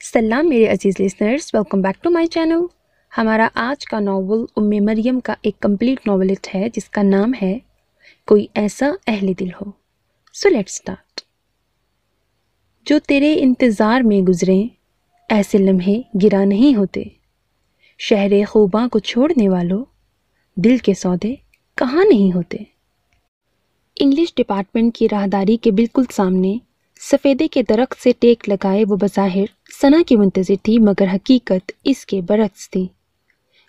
سلام میرے عزیز listeners, welcome back to my channel. ہمارا آج کا ناول ام مریم کا ایک کمپلیٹ ناولٹ ہے جس کا نام ہے کوئی ایسا اہل دل ہو۔ So let's start. جو تیرے انتظار میں گزریں ایسے لمحے گرا نہیں ہوتے، شہر خوباں کو چھوڑنے والوں دل کے سودے کہاں نہیں ہوتے۔ انگلش ڈپارٹمنٹ کی راہداری کے بالکل سامنے سفیدے کے درخت سے ٹیک لگائے وہ بظاہر ثنا کی منتظر تھی، مگر حقیقت اس کے برعکس تھی۔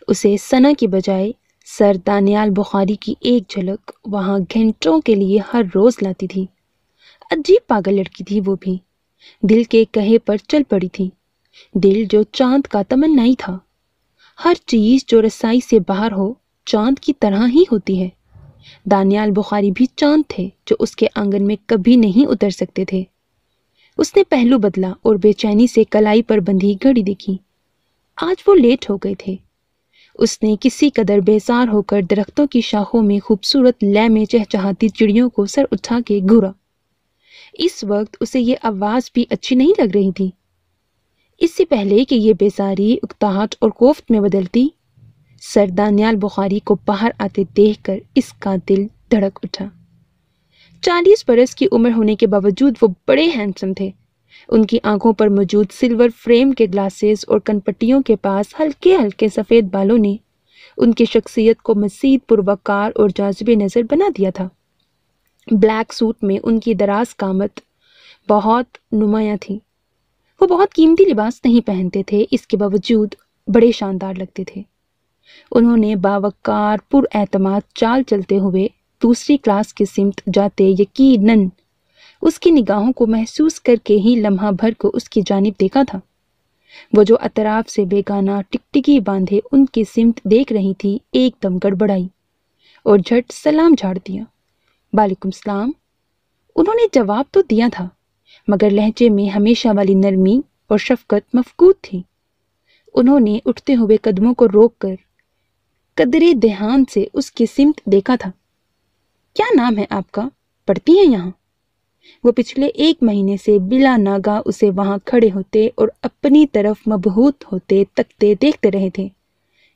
اسے ثنا کی بجائے سر دانیال بخاری کی ایک جھلک وہاں گھنٹوں کے لیے ہر روز لاتی تھی۔ عجیب پاگل لڑکی تھی وہ بھی، دل کے کہے پر چل پڑی تھی، دل جو چاند کا تمنائی تھا۔ ہر چیز جو رسائی سے باہر ہو چاند کی طرح ہی ہوتی ہے۔ دانیال بخاری بھی چاند تھے جو اس کے آنگن میں کبھی نہیں اتر سکتے تھے۔ اس نے پہلو بدلا اور بے چینی سے کلائی پر بندھی گھڑی دیکھی۔ آج وہ لیٹ ہو گئے تھے۔ اس نے کسی قدر بیزار ہو کر درختوں کی شاخوں میں خوبصورت لے میں چہچہاتی چڑیوں کو سر اٹھا کے گھورا۔ اس وقت اسے یہ آواز بھی اچھی نہیں لگ رہی تھی۔ اس سے پہلے کہ یہ بیزاری اکتاہٹ اور کوفت میں بدلتی، سر دانیال بخاری کو باہر آتے دیکھ کر اس کا دل دھڑک اٹھا۔ 40 برس کی عمر ہونے کے باوجود وہ بڑے ہینڈسم تھے۔ ان کی آنکھوں پر موجود سلور فریم کے گلاسز اور کنپٹیوں کے پاس ہلکے ہلکے سفید بالوں نے ان کی شخصیت کو مزید پروقار اور جاذب نظر بنا دیا تھا۔ بلیک سوٹ میں ان کی دراز قامت بہت نمایاں تھی۔ وہ بہت قیمتی لباس نہیں پہنتے تھے، اس کے باوجود بڑے شاندار لگتے تھے۔ انہوں نے باوقار پر اعتماد چال چلتے ہوئے دوسری کلاس کی سمت جاتے یقیناً اس کی نگاہوں کو محسوس کر کے ہی لمحہ بھر کو اس کی جانب دیکھا تھا۔ وہ جو اطراف سے بیگانہ ٹکٹکی باندھے ان کی سمت دیکھ رہی تھی، ایک دم گڑبڑائی اور جھٹ سلام جھاڑ دیا۔ وعلیکم السلام۔ انہوں نے جواب تو دیا تھا، مگر لہجے میں ہمیشہ والی نرمی اور شفقت مفقود تھی۔ انہوں نے اٹھتے ہوئے قدموں کو روک کر قدرے دھیان سے اس کی سمت دیکھا تھا۔ کیا نام ہے آپ کا؟ پڑھتی ہیں یہاں؟ وہ پچھلے 1 مہینے سے بلا ناگاہ اسے وہاں کھڑے ہوتے اور اپنی طرف مبہوت ہوتے تکتے دیکھتے رہے تھے۔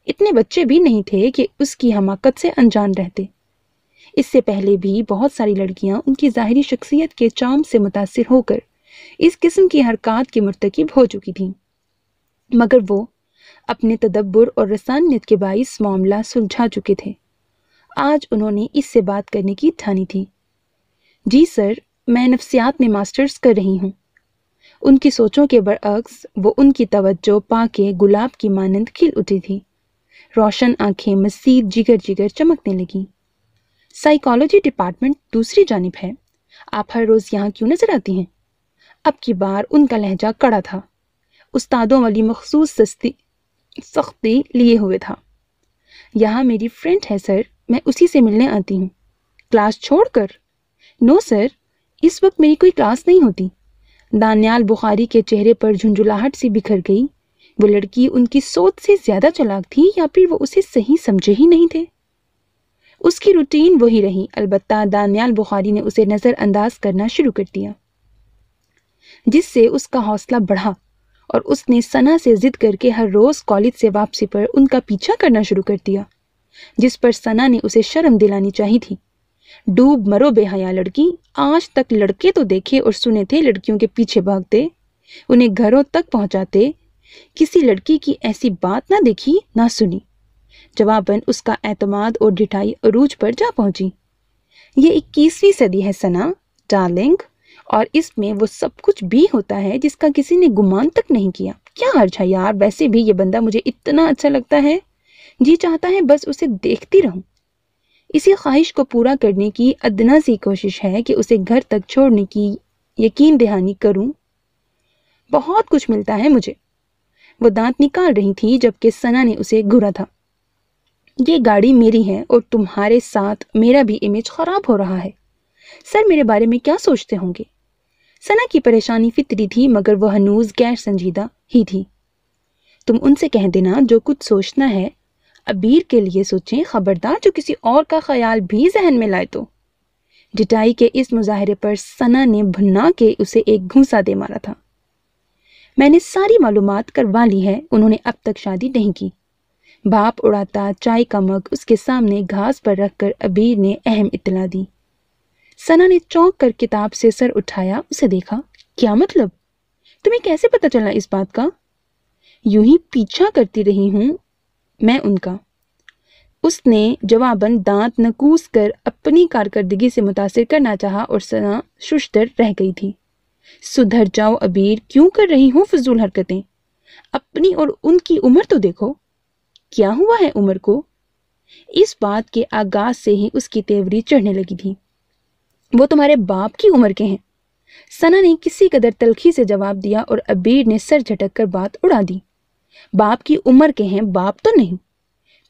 اتنے بچے بھی نہیں تھے کہ اس کی حماقت سے انجان رہتے۔ اس سے پہلے بھی بہت ساری لڑکیاں ان کی ظاہری شخصیت کے چام سے متاثر ہو کر اس قسم کی حرکات کی مرتکب ہو چکی تھیں، مگر وہ اپنے تدبر اور رسانیت کے باعث معاملہ سلجھا چکے تھے۔ آج انہوں نے اس سے بات کرنے کی ٹھانی تھی۔ جی سر، میں نفسیات میں ماسٹرز کر رہی ہوں۔ ان کی سوچوں کے برعکس وہ ان کی توجہ پا کے گلاب کی مانند کھل اٹھی تھی۔ روشن آنکھیں مزید جگر جگر چمکنے لگیں۔ سائیکالوجی ڈپارٹمنٹ دوسری جانب ہے، آپ ہر روز یہاں کیوں نظر آتی ہیں؟ اب کی بار ان کا لہجہ کڑا تھا، استادوں والی مخصوص سختی لیے ہوئے تھا۔ یہاں میری فرینڈ ہے سر، میں اسی سے ملنے آتی ہوں۔ کلاس چھوڑ کر؟ نو سر، اس وقت میری کوئی کلاس نہیں ہوتی۔ دانیال بخاری کے چہرے پر جھنجھلاہٹ سی بکھر گئی۔ وہ لڑکی ان کی سوچ سے زیادہ چالاک تھی یا پھر وہ اسے صحیح سمجھے ہی نہیں تھے؟ اس کی روٹین وہی رہی، البتہ دانیال بخاری نے اسے نظر انداز کرنا شروع کر دیا، جس سے اس کا حوصلہ بڑھا اور اس نے ثنا سے ضد کر کے ہر روز کالج سے واپسی پر ان کا پیچھا کرنا شروع کر دیا، جس پر ثنا نے اسے شرم دلانی چاہی تھی۔ ڈوب مرو بے حیا لڑکی، آج تک لڑکے تو دیکھے اور سنے تھے لڑکیوں کے پیچھے بھاگتے، انہیں گھروں تک پہنچاتے، کسی لڑکی کی ایسی بات نہ دیکھی نہ سنی۔ جواباً اس کا اعتماد اور ڈٹائی عروج پر جا پہنچی۔ یہ 21ویں صدی ہے ثنا ڈارلنگ، اور اس میں وہ سب کچھ بھی ہوتا ہے جس کا کسی نے گمان تک نہیں کیا۔ کیا حرج ہے یار، ویسے بھی یہ بندہ مجھے اتنا اچھا لگتا ہے، جی چاہتا ہے بس اسے دیکھتی رہوں۔ اسی خواہش کو پورا کرنے کی ادنا سی کوشش ہے کہ اسے گھر تک چھوڑنے کی یقین دہانی کروں۔ بہت کچھ ملتا ہے مجھے۔ وہ دانت نکال رہی تھی جبکہ ثنا نے اسے گھورا تھا۔ یہ گاڑی میری ہے اور تمہارے ساتھ میرا بھی امیج خراب ہو رہا ہے۔ سر میرے بارے میں کیا سوچتے ہوں گے؟ ثنا کی پریشانی فطری تھی، مگر وہ ہنوز غیر سنجیدہ ہی تھی۔ تم ان سے کہہ دینا جو کچھ سوچنا ہے ابیر کے لیے سوچیں، خبردار جو کسی اور کا خیال بھی ذہن میں لائے تو۔ ڈٹائی کے اس مظاہرے پر ثنا نے بھنا کے اسے ایک گھونسا دے مارا تھا۔ میں نے ساری معلومات کروا لی ہے، انہوں نے اب تک شادی نہیں کی۔ بھاپ اڑاتا چائے کا مگ اس کے سامنے گھاس پر رکھ کر عبیر نے اہم اطلاع دی۔ ثنا نے چونک کر کتاب سے سر اٹھایا، اسے دیکھا۔ کیا مطلب؟ تمہیں کیسے پتہ چلا اس بات کا؟ یوں ہی پیچھا کرتی رہی ہوں میں ان کا، اس نے جواباً دانت نکوس کر اپنی کارکردگی سے متاثر کرنا چاہا اور ثنا ششدر رہ گئی تھی۔ سدھر جاؤ عبیر، کیوں کر رہی ہوں فضول حرکتیں؟ اپنی اور ان کی عمر تو دیکھو، کیا ہوا ہے عمر کو؟ اس بات کے آغاز سے ہی اس کی تیوری چڑھنے لگی تھی۔ وہ تمہارے باپ کی عمر کے ہیں، ثنا نے کسی قدر تلخی سے جواب دیا اور عبیر نے سر جھٹک کر بات اڑا دی۔ باپ کی عمر کے ہیں، باپ تو نہیں؟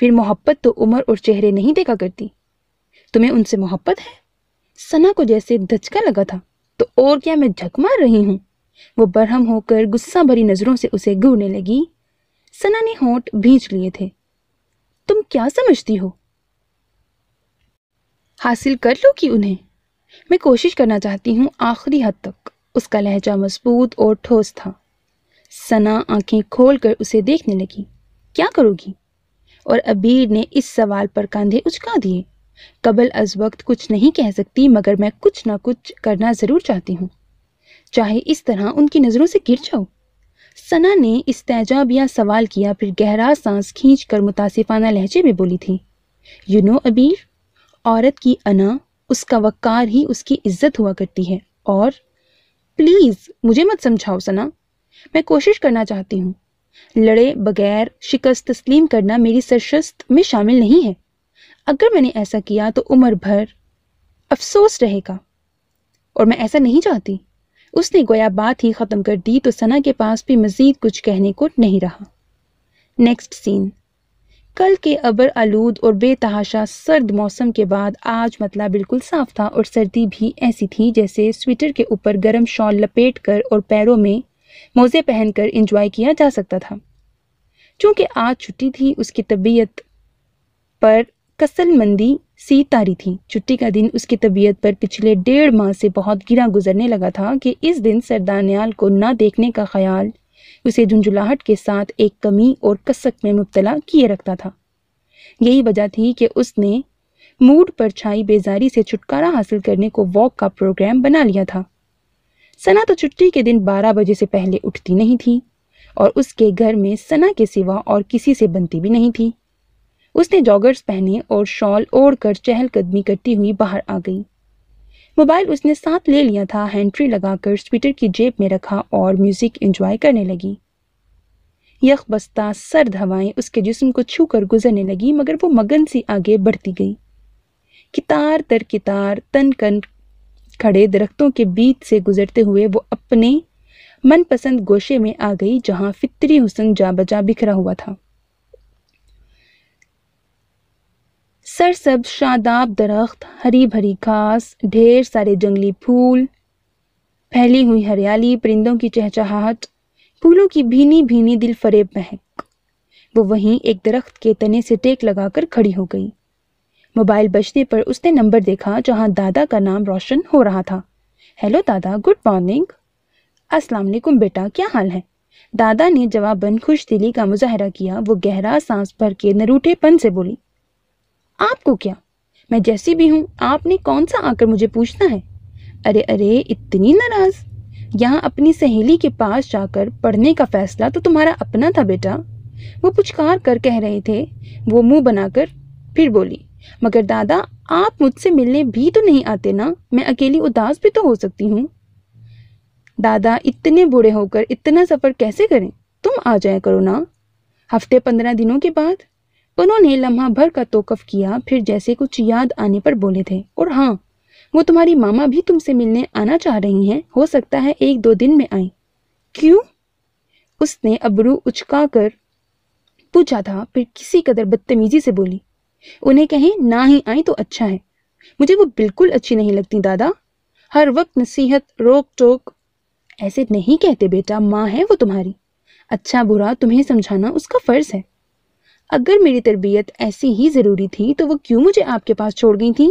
پھر محبت تو عمر اور چہرے نہیں دیکھا کرتی۔ تمہیں ان سے محبت ہے؟ ثنا کو جیسے دھچکا لگا تھا۔ تو اور کیا میں جھک مار رہی ہوں؟ وہ برہم ہو کر غصہ بھری نظروں سے اسے گھورنے لگی۔ ثنا نے ہونٹ بھینچ لیے تھے۔ تم کیا سمجھتی ہو؟ حاصل کر لو کہ انہیں؟ میں کوشش کرنا چاہتی ہوں آخری حد تک۔ اس کا لہجہ مضبوط اور ٹھوس تھا۔ ثنا آنکھیں کھول کر اسے دیکھنے لگی۔ کیا کرو گی؟ اور عبیر نے اس سوال پر کاندھے اچکا دیے۔ قبل از وقت کچھ نہیں کہہ سکتی، مگر میں کچھ نہ کچھ کرنا ضرور چاہتی ہوں، چاہے اس طرح ان کی نظروں سے گر جاؤ۔ ثنا نے استعجابیہ سوال کیا، پھر گہرا سانس کھینچ کر متاسفانہ لہجے میں بولی تھی، عبیر، عورت کی انا، اس کا وقار ہی اس کی عزت ہوا کرتی ہے، اور پلیز مجھے مت سمجھاؤ ثنا، میں کوشش کرنا چاہتی ہوں۔ لڑے بغیر شکست تسلیم کرنا میری سرشست میں شامل نہیں ہے۔ اگر میں نے ایسا کیا تو عمر بھر افسوس رہے گا، اور میں ایسا نہیں چاہتی۔ اس نے گویا بات ہی ختم کر دی تو ثنا کے پاس بھی مزید کچھ کہنے کو نہیں رہا۔ نیکسٹ سین۔ کل کے ابر آلود اور بے تحاشا سرد موسم کے بعد آج مطلع بالکل صاف تھا، اور سردی بھی ایسی تھی جیسے سویٹر کے اوپر گرم شال لپیٹ کر اور پیروں میں موزے پہن کر انجوائے کیا جا سکتا تھا۔ چونکہ آج چھٹی تھی، اس کی طبیعت پر کسل مندی سی طاری تھی۔ چھٹی کا دن اس کی طبیعت پر پچھلے 1.5 ماہ سے بہت گرا گزرنے لگا تھا کہ اس دن سردانیال کو نہ دیکھنے کا خیال اسے جھنجھلاہٹ کے ساتھ ایک کمی اور کسک میں مبتلا کیے رکھتا تھا۔ یہی وجہ تھی کہ اس نے موڈ پر چھائی بیزاری سے چھٹکارا حاصل کرنے کو واک کا پروگرام بنا لیا تھا۔ ثنا تو چھٹی کے دن 12 بجے سے پہلے اٹھتی نہیں تھی، اور اس کے گھر میں ثنا کے سوا اور کسی سے بنتی بھی نہیں تھی۔ اس نے جاگرز پہنے اور شال اوڑھ کر چہل قدمی کرتی ہوئی باہر آ گئی۔ موبائل اس نے ساتھ لے لیا تھا، ہینڈ فری لگا کر سویٹر کی جیب میں رکھا اور میوزک انجوائے کرنے لگی۔ یخ بستہ سرد ہوائیں اس کے جسم کو چھو کر گزرنے لگی، مگر وہ مگن سی آگے بڑھتی گئی۔ کتار در کتار تن کن کھڑے درختوں کے بیچ سے گزرتے ہوئے وہ اپنے من پسند گوشے میں آ گئی، جہاں فطری حسن جا بجا بکھرا ہوا تھا۔ سرسبز شاداب درخت، ہری بھری گھاس، ڈھیر سارے جنگلی پھول، پھیلی ہوئی ہریالی، پرندوں کی چہچہاہٹ، پھولوں کی بھینی بھینی دل فریب مہک۔ وہ وہیں ایک درخت کے تنے سے ٹیک لگا کر کھڑی ہو گئی۔ موبائل بجنے پر اس نے نمبر دیکھا جہاں دادا کا نام روشن ہو رہا تھا۔ ہیلو دادا، گڈ مارننگ۔ السلام علیکم بیٹا، کیا حال ہے؟ دادا نے جواباً خوش دلی کا مظاہرہ کیا۔ وہ گہرا سانس بھر کے نروٹھے پن سے بولی، آپ کو کیا؟ میں جیسی بھی ہوں، آپ نے کون سا آ کر مجھے پوچھنا ہے؟ ارے اتنی ناراض؟ یہاں اپنی سہیلی کے پاس جا کر پڑھنے کا فیصلہ تو تمہارا اپنا تھا بیٹا، وہ پچکار کر کہہ رہے تھے۔ وہ منہ بنا کر پھر بولی، مگر دادا آپ مجھ سے ملنے بھی تو نہیں آتے نا، میں اکیلی اداس بھی تو ہو سکتی ہوں۔ دادا اتنے بوڑھے ہو کر اتنا سفر کیسے کریں؟ تم آ جایا کرو نا، ہفتے 15 دنوں کے بعد۔ انہوں نے لمحہ بھر کا توقف کیا، پھر جیسے کچھ یاد آنے پر بولے تھے، اور ہاں، وہ تمہاری ماما بھی تم سے ملنے آنا چاہ رہی ہیں، ہو سکتا ہے 1-2 دن میں آئیں۔ کیوں؟ اس نے ابرو اچکا کر پوچھا تھا، پھر کسی قدر بدتمیزی سے بولی، انہیں کہیں نہ ہی آئیں تو اچھا ہے، مجھے وہ بالکل اچھی نہیں لگتی دادا، ہر وقت نصیحت روک ٹوک۔ ایسے نہیں کہتے بیٹا، ماں ہے وہ تمہاری، اچھا برا تمہیں سمجھانا اس کا فرض ہے۔ اگر میری تربیت ایسی ہی ضروری تھی تو وہ کیوں مجھے آپ کے پاس چھوڑ گئی تھی؟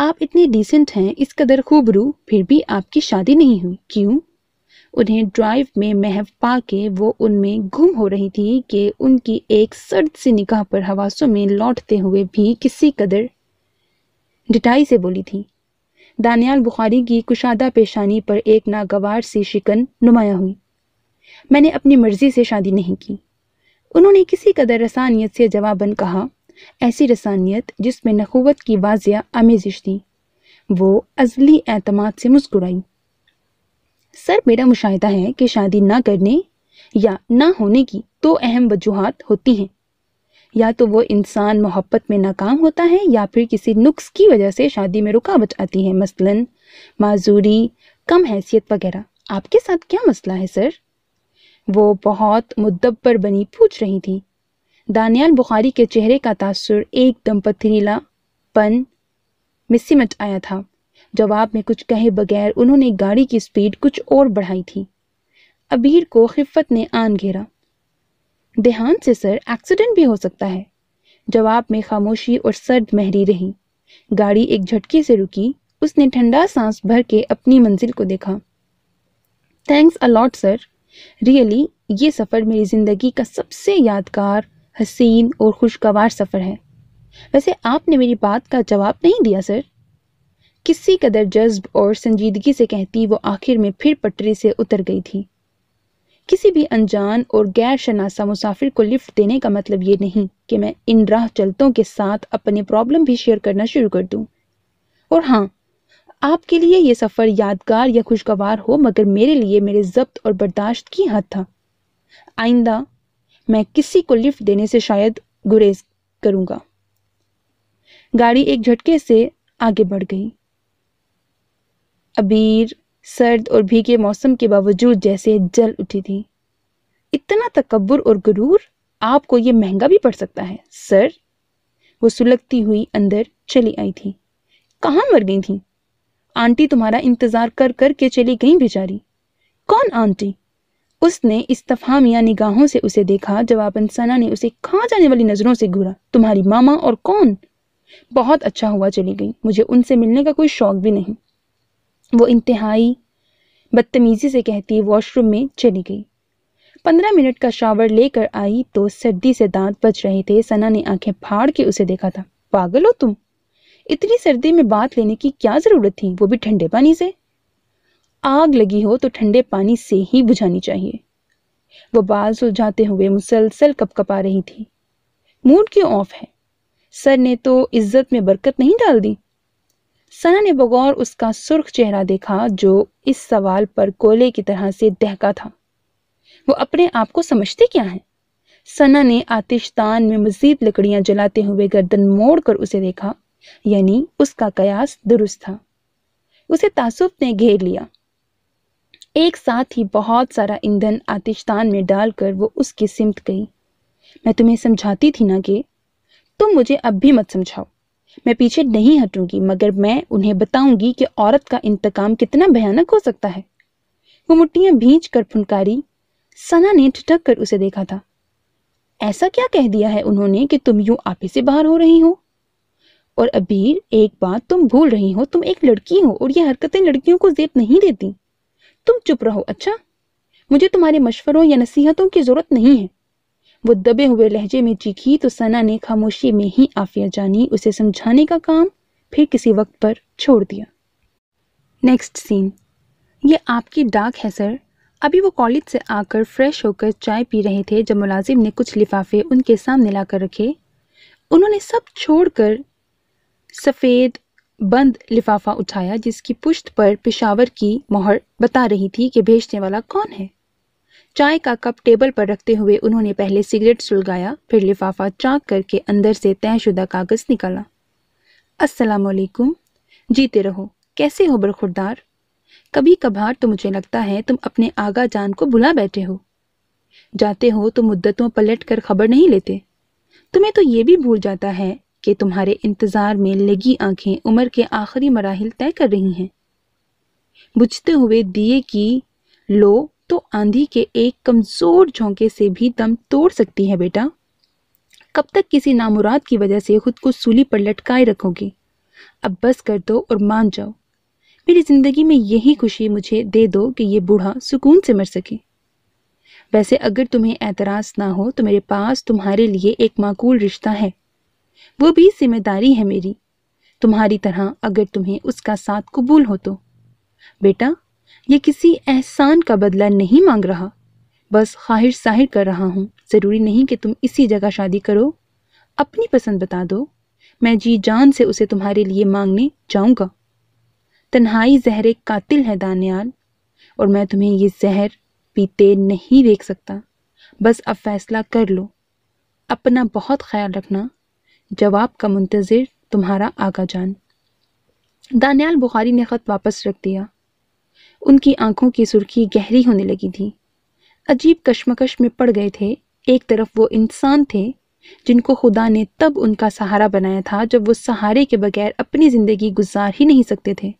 آپ اتنے ڈیسنٹ ہیں، اس قدر خوبرو، پھر بھی آپ کی شادی نہیں ہوئی، کیوں؟ انہیں ڈرائیو میں محو پا کے وہ ان میں گم ہو رہی تھی کہ ان کی ایک سرد سی نگاہ پر حواسوں میں لوٹتے ہوئے بھی کسی قدر ڈٹائی سے بولی تھی۔ دانیال بخاری کی کشادہ پیشانی پر ایک ناگوار سی شکن نمایاں ہوئی۔ میں نے اپنی مرضی سے شادی نہیں کی، انہوں نے کسی قدر رسانیت سے جواباً کہا، ایسی رسانیت جس میں نخوت کی واضح آمیزش تھی۔ وہ ازلی اعتماد سے مسکرائی۔ سر، میرا مشاہدہ ہے کہ شادی نہ کرنے یا نہ ہونے کی دو اہم وجوہات ہوتی ہیں، یا تو وہ انسان محبت میں ناکام ہوتا ہے یا پھر کسی نقص کی وجہ سے شادی میں رکاوٹ آتی ہے، مثلاً معذوری، کم حیثیت وغیرہ۔ آپ کے ساتھ کیا مسئلہ ہے سر؟ وہ بہت مدبر بنی پوچھ رہی تھی۔ دانیال بخاری کے چہرے کا تاثر ایک دم پتھریلا پن میں سمٹ آیا تھا۔ جواب میں کچھ کہے بغیر انہوں نے گاڑی کی سپیڈ کچھ اور بڑھائی تھی۔ عبیر کو خفت نے آن گھیرا۔ دیہانت سے سر، ایکسیڈنٹ بھی ہو سکتا ہے۔ جواب میں خاموشی اور سرد مہری رہی۔ گاڑی ایک جھٹکے سے رکی، اس نے ٹھنڈا سانس بھر کے اپنی منزل کو دیکھا۔ تھینکس اے لاٹ سر، ریئلی یہ سفر میری زندگی کا سب سے یادگار، حسین اور خوشگوار سفر ہے۔ ویسے آپ نے میری بات کا جواب نہیں دیا سر۔ کسی قدر جذب اور سنجیدگی سے کہتی وہ آخر میں پھر پٹری سے اتر گئی تھی۔ کسی بھی انجان اور غیر شناسا مسافر کو لفٹ دینے کا مطلب یہ نہیں کہ میں ان راہ چلتوں کے ساتھ اپنے پرابلم بھی شیئر کرنا شروع کر دوں۔ اور ہاں، آپ کے لیے یہ سفر یادگار یا خوشگوار ہو، مگر میرے لیے میرے ضبط اور برداشت کی حد تھا۔ آئندہ میں کسی کو لفٹ دینے سے شاید گریز کروں گا۔ گاڑی ایک جھٹکے سے آگے بڑھ گئی۔ عبیر سرد اور بھیگے موسم کے باوجود جیسے جل اٹھی تھی۔ اتنا تکبر اور غرور، آپ کو یہ مہنگا بھی پڑ سکتا ہے سر۔ وہ سلگتی ہوئی اندر چلی آئی تھی۔ کہاں مر گئی تھی؟ آنٹی تمہارا انتظار کر کر کے چلی گئیں بیچاری۔ کون آنٹی؟ اس نے استفہامیہ نگاہوں سے اسے دیکھا۔ جواباً ثنا نے اسے کھا جانے والی نظروں سے گھورا۔ تمہاری ماما اور کون؟ بہت اچھا ہوا چلی گئی، مجھے ان سے ملنے کا کوئی شوق بھی نہیں، وہ انتہائی بدتمیزی سے کہتی واش روم میں چلی گئی۔ 15 منٹ کا شاور لے کر آئی تو سردی سے دانت بج رہے تھے۔ ثنا نے آنکھیں پھاڑ کے اسے دیکھا تھا۔ پاگل ہو تم؟ اتنی سردی میں بات لینے کی کیا ضرورت تھی، وہ بھی ٹھنڈے پانی سے؟ آگ لگی ہو تو ٹھنڈے پانی سے ہی بجھانی چاہیے۔ وہ بال سلجھاتے ہوئے مسلسل کپکپا رہی تھی۔ موڈ کیوں آف ہے؟ سر نے تو عزت میں برکت نہیں ڈال دی؟ ثنا نے بغور اس کا سرخ چہرہ دیکھا جو اس سوال پر کوئلے کی طرح سے دہکا تھا۔ وہ اپنے آپ کو سمجھتے کیا ہیں؟ ثنا نے آتش دان میں مزید لکڑیاں جلاتے ہوئے گردن موڑ کر اسے دیکھا، یعنی اس کا قیاس درست تھا۔ اسے تعصب نے گھیر لیا۔ ایک ساتھ ہی بہت سارا ایندھن آتش دان میں ڈال کر وہ اس کی سمت گئی۔ میں تمہیں سمجھاتی تھی نا کہ تم مجھے اب بھی مت سمجھاؤ۔ میں پیچھے نہیں ہٹوں گی، مگر میں انہیں بتاؤں گی کہ عورت کا انتقام کتنا بھیانک ہو سکتا ہے۔ وہ مٹیاں بھینچ کر پھنکاری۔ ثنا نے ٹھٹک کر اسے دیکھا تھا۔ ایسا کیا کہہ دیا ہے انہوں نے کہ تم یوں آپے سے باہر ہو رہی ہو؟ اور عبیر، ایک بات تم بھول رہی ہو، تم ایک لڑکی ہو اور یہ حرکتیں لڑکیوں کو زیب نہیں دیتی۔ تم چپ رہو اچھا؟ مجھے تمہارے مشوروں یا نصیحتوں کی ضرورت نہیں ہے۔ وہ دبے ہوئے لہجے میں چیخی تو ثنا نے خاموشی میں ہی عافیت جانی۔ اسے سمجھانے کا کام پھر کسی وقت پر چھوڑ دیا۔ نیکسٹ سین۔ یہ آپ کی ڈاک ہے سر۔ ابھی وہ کالج سے آ کر فریش ہو کر چائے پی رہے تھے جب ملازم نے کچھ لفافے ان کے سامنے لا کر رکھے۔ انہوں نے سب چھوڑ کر سفید بند لفافہ اٹھایا جس کی پشت پر پشاور کی مہر بتا رہی تھی کہ بھیجنے والا کون ہے۔ چائے کا کپ ٹیبل پر رکھتے ہوئے انہوں نے پہلے سگریٹ سلگایا، پھر لفافہ چاک کر کے اندر سے طے شدہ کاغذ نکالا۔ السلام علیکم۔ جیتے رہو۔ کیسے ہو برخوردار؟ کبھی کبھار تو مجھے لگتا ہے تم اپنے آغا جان کو بھلا بیٹھے ہو۔ جاتے ہو تو مدتوں پلٹ کر خبر نہیں لیتے۔ تمہیں تو یہ بھی بھول جاتا ہے کہ تمہارے انتظار میں لگی آنکھیں عمر کے آخری مراحل طے کر رہی ہیں۔ بجھتے ہوئے دیے کی لو تو آندھی کے ایک کمزور جھونکے سے بھی دم توڑ سکتی ہے بیٹا۔ کب تک کسی نامراد کی وجہ سے خود کو سولی پر لٹکائے رکھو گے؟ اب بس کر دو اور مان جاؤ، میری زندگی میں یہی خوشی مجھے دے دو کہ یہ بوڑھا سکون سے مر سکے۔ ویسے اگر تمہیں اعتراض نہ ہو تو میرے پاس تمہارے لیے ایک معقول رشتہ ہے، وہ بھی ذمہ داری ہے میری، تمہاری طرح، اگر تمہیں اس کا ساتھ قبول ہو تو۔ بیٹا، یہ کسی احسان کا بدلہ نہیں مانگ رہا، بس خواہش ظاہر کر رہا ہوں۔ ضروری نہیں کہ تم اسی جگہ شادی کرو، اپنی پسند بتا دو، میں جی جان سے اسے تمہارے لیے مانگنے جاؤں گا۔ تنہائی زہر قاتل ہے دانیال، اور میں تمہیں یہ زہر پیتے نہیں دیکھ سکتا۔ بس اب فیصلہ کر لو، اپنا بہت خیال رکھنا۔ جواب کا منتظر، تمہارا آقا جان۔ دانیال بخاری نے خط واپس رکھ دیا۔ ان کی آنکھوں کی سرخی گہری ہونے لگی تھی، عجیب کشمکش میں پڑ گئے تھے۔ ایک طرف وہ انسان تھے جن کو خدا نے تب ان کا سہارا بنایا تھا جب وہ سہارے کے بغیر اپنی زندگی گزار ہی نہیں سکتے تھے۔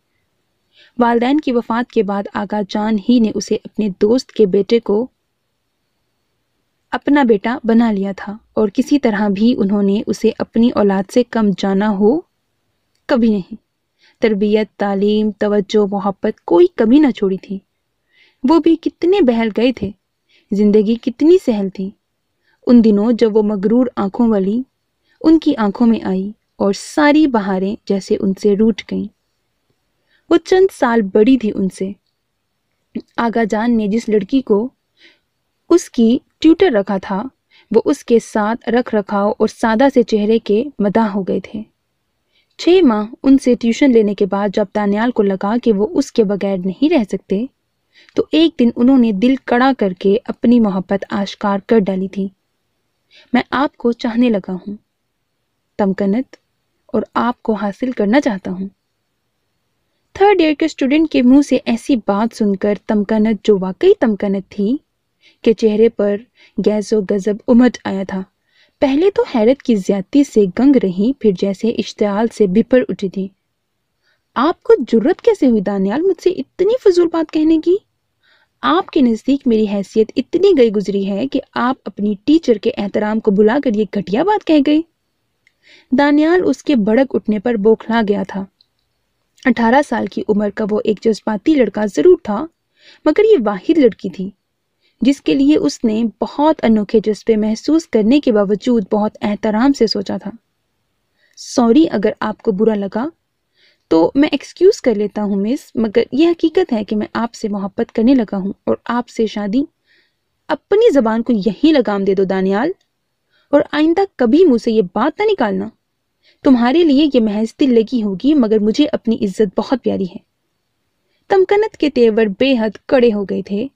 والدین کی وفات کے بعد آقا جان ہی نے اسے اپنے دوست کے بیٹے کو اپنا بیٹا بنا لیا تھا، اور کسی طرح بھی انہوں نے اسے اپنی اولاد سے کم جانا ہو کبھی نہیں۔ تربیت، تعلیم، توجہ، محبت، کوئی کمی نہ چھوڑی تھی۔ وہ بھی کتنے بہل گئے تھے، زندگی کتنی سہل تھی۔ ان دنوں جب وہ مغرور آنکھوں والی ان کی آنکھوں میں آئی اور ساری بہاریں جیسے ان سے روٹھ گئیں۔ وہ چند سال بڑی تھی ان سے۔ آقا جان نے جس لڑکی کو اس کی ٹیوٹر رکھا تھا، وہ اس کے ساتھ رکھ رکھاؤ اور سادہ سے چہرے کے مداح ہو گئے تھے۔ 6 ماہ ان سے ٹیوشن لینے کے بعد جب دانیال کو لگا کہ وہ اس کے بغیر نہیں رہ سکتے، تو ایک دن انہوں نے دل کڑا کر کے اپنی محبت آشکار کر ڈالی تھی۔ میں آپ کو چاہنے لگا ہوں تمکنت، اور آپ کو حاصل کرنا چاہتا ہوں۔ 3rd ایئر کے اسٹوڈنٹ کے منہ سے ایسی بات سن کر تمکنت، جو واقعی تمکنت تھی، کے چہرے پر غیظ و غضب امٹ آیا تھا۔ پہلے تو حیرت کی زیادتی سے گنگ رہی، پھر جیسے اشتعال سے بھپر اٹھی تھی۔ آپ کو جرت کیسے ہوئی دانیال مجھ سے اتنی فضول بات کہنے کی؟ آپ کے نزدیک میری حیثیت اتنی گئی گزری ہے کہ آپ اپنی ٹیچر کے احترام کو بلا کر یہ گھٹیا بات کہہ گئے؟ دانیال اس کے بھڑک اٹھنے پر بوکھلا گیا تھا۔ 18 سال کی عمر کا وہ ایک جذباتی لڑکا ضرور تھا، مگر یہ واحد لڑکی تھی جس کے لیے اس نے بہت انوکھے جذبے محسوس کرنے کے باوجود بہت احترام سے سوچا تھا۔ سوری اگر آپ کو برا لگا تو میں ایکسکیوز کر لیتا ہوں مس، مگر یہ حقیقت ہے کہ میں آپ سے محبت کرنے لگا ہوں اور آپ سے شادی۔ اپنی زبان کو یہی لگام دے دو دانیال، اور آئندہ کبھی منہ سے یہ بات نہ نکالنا۔ تمہارے لیے یہ محض دل لگی ہوگی، مگر مجھے اپنی عزت بہت پیاری ہے۔ تمکنت کے تیور بے حد کڑے ہو گئے تھے۔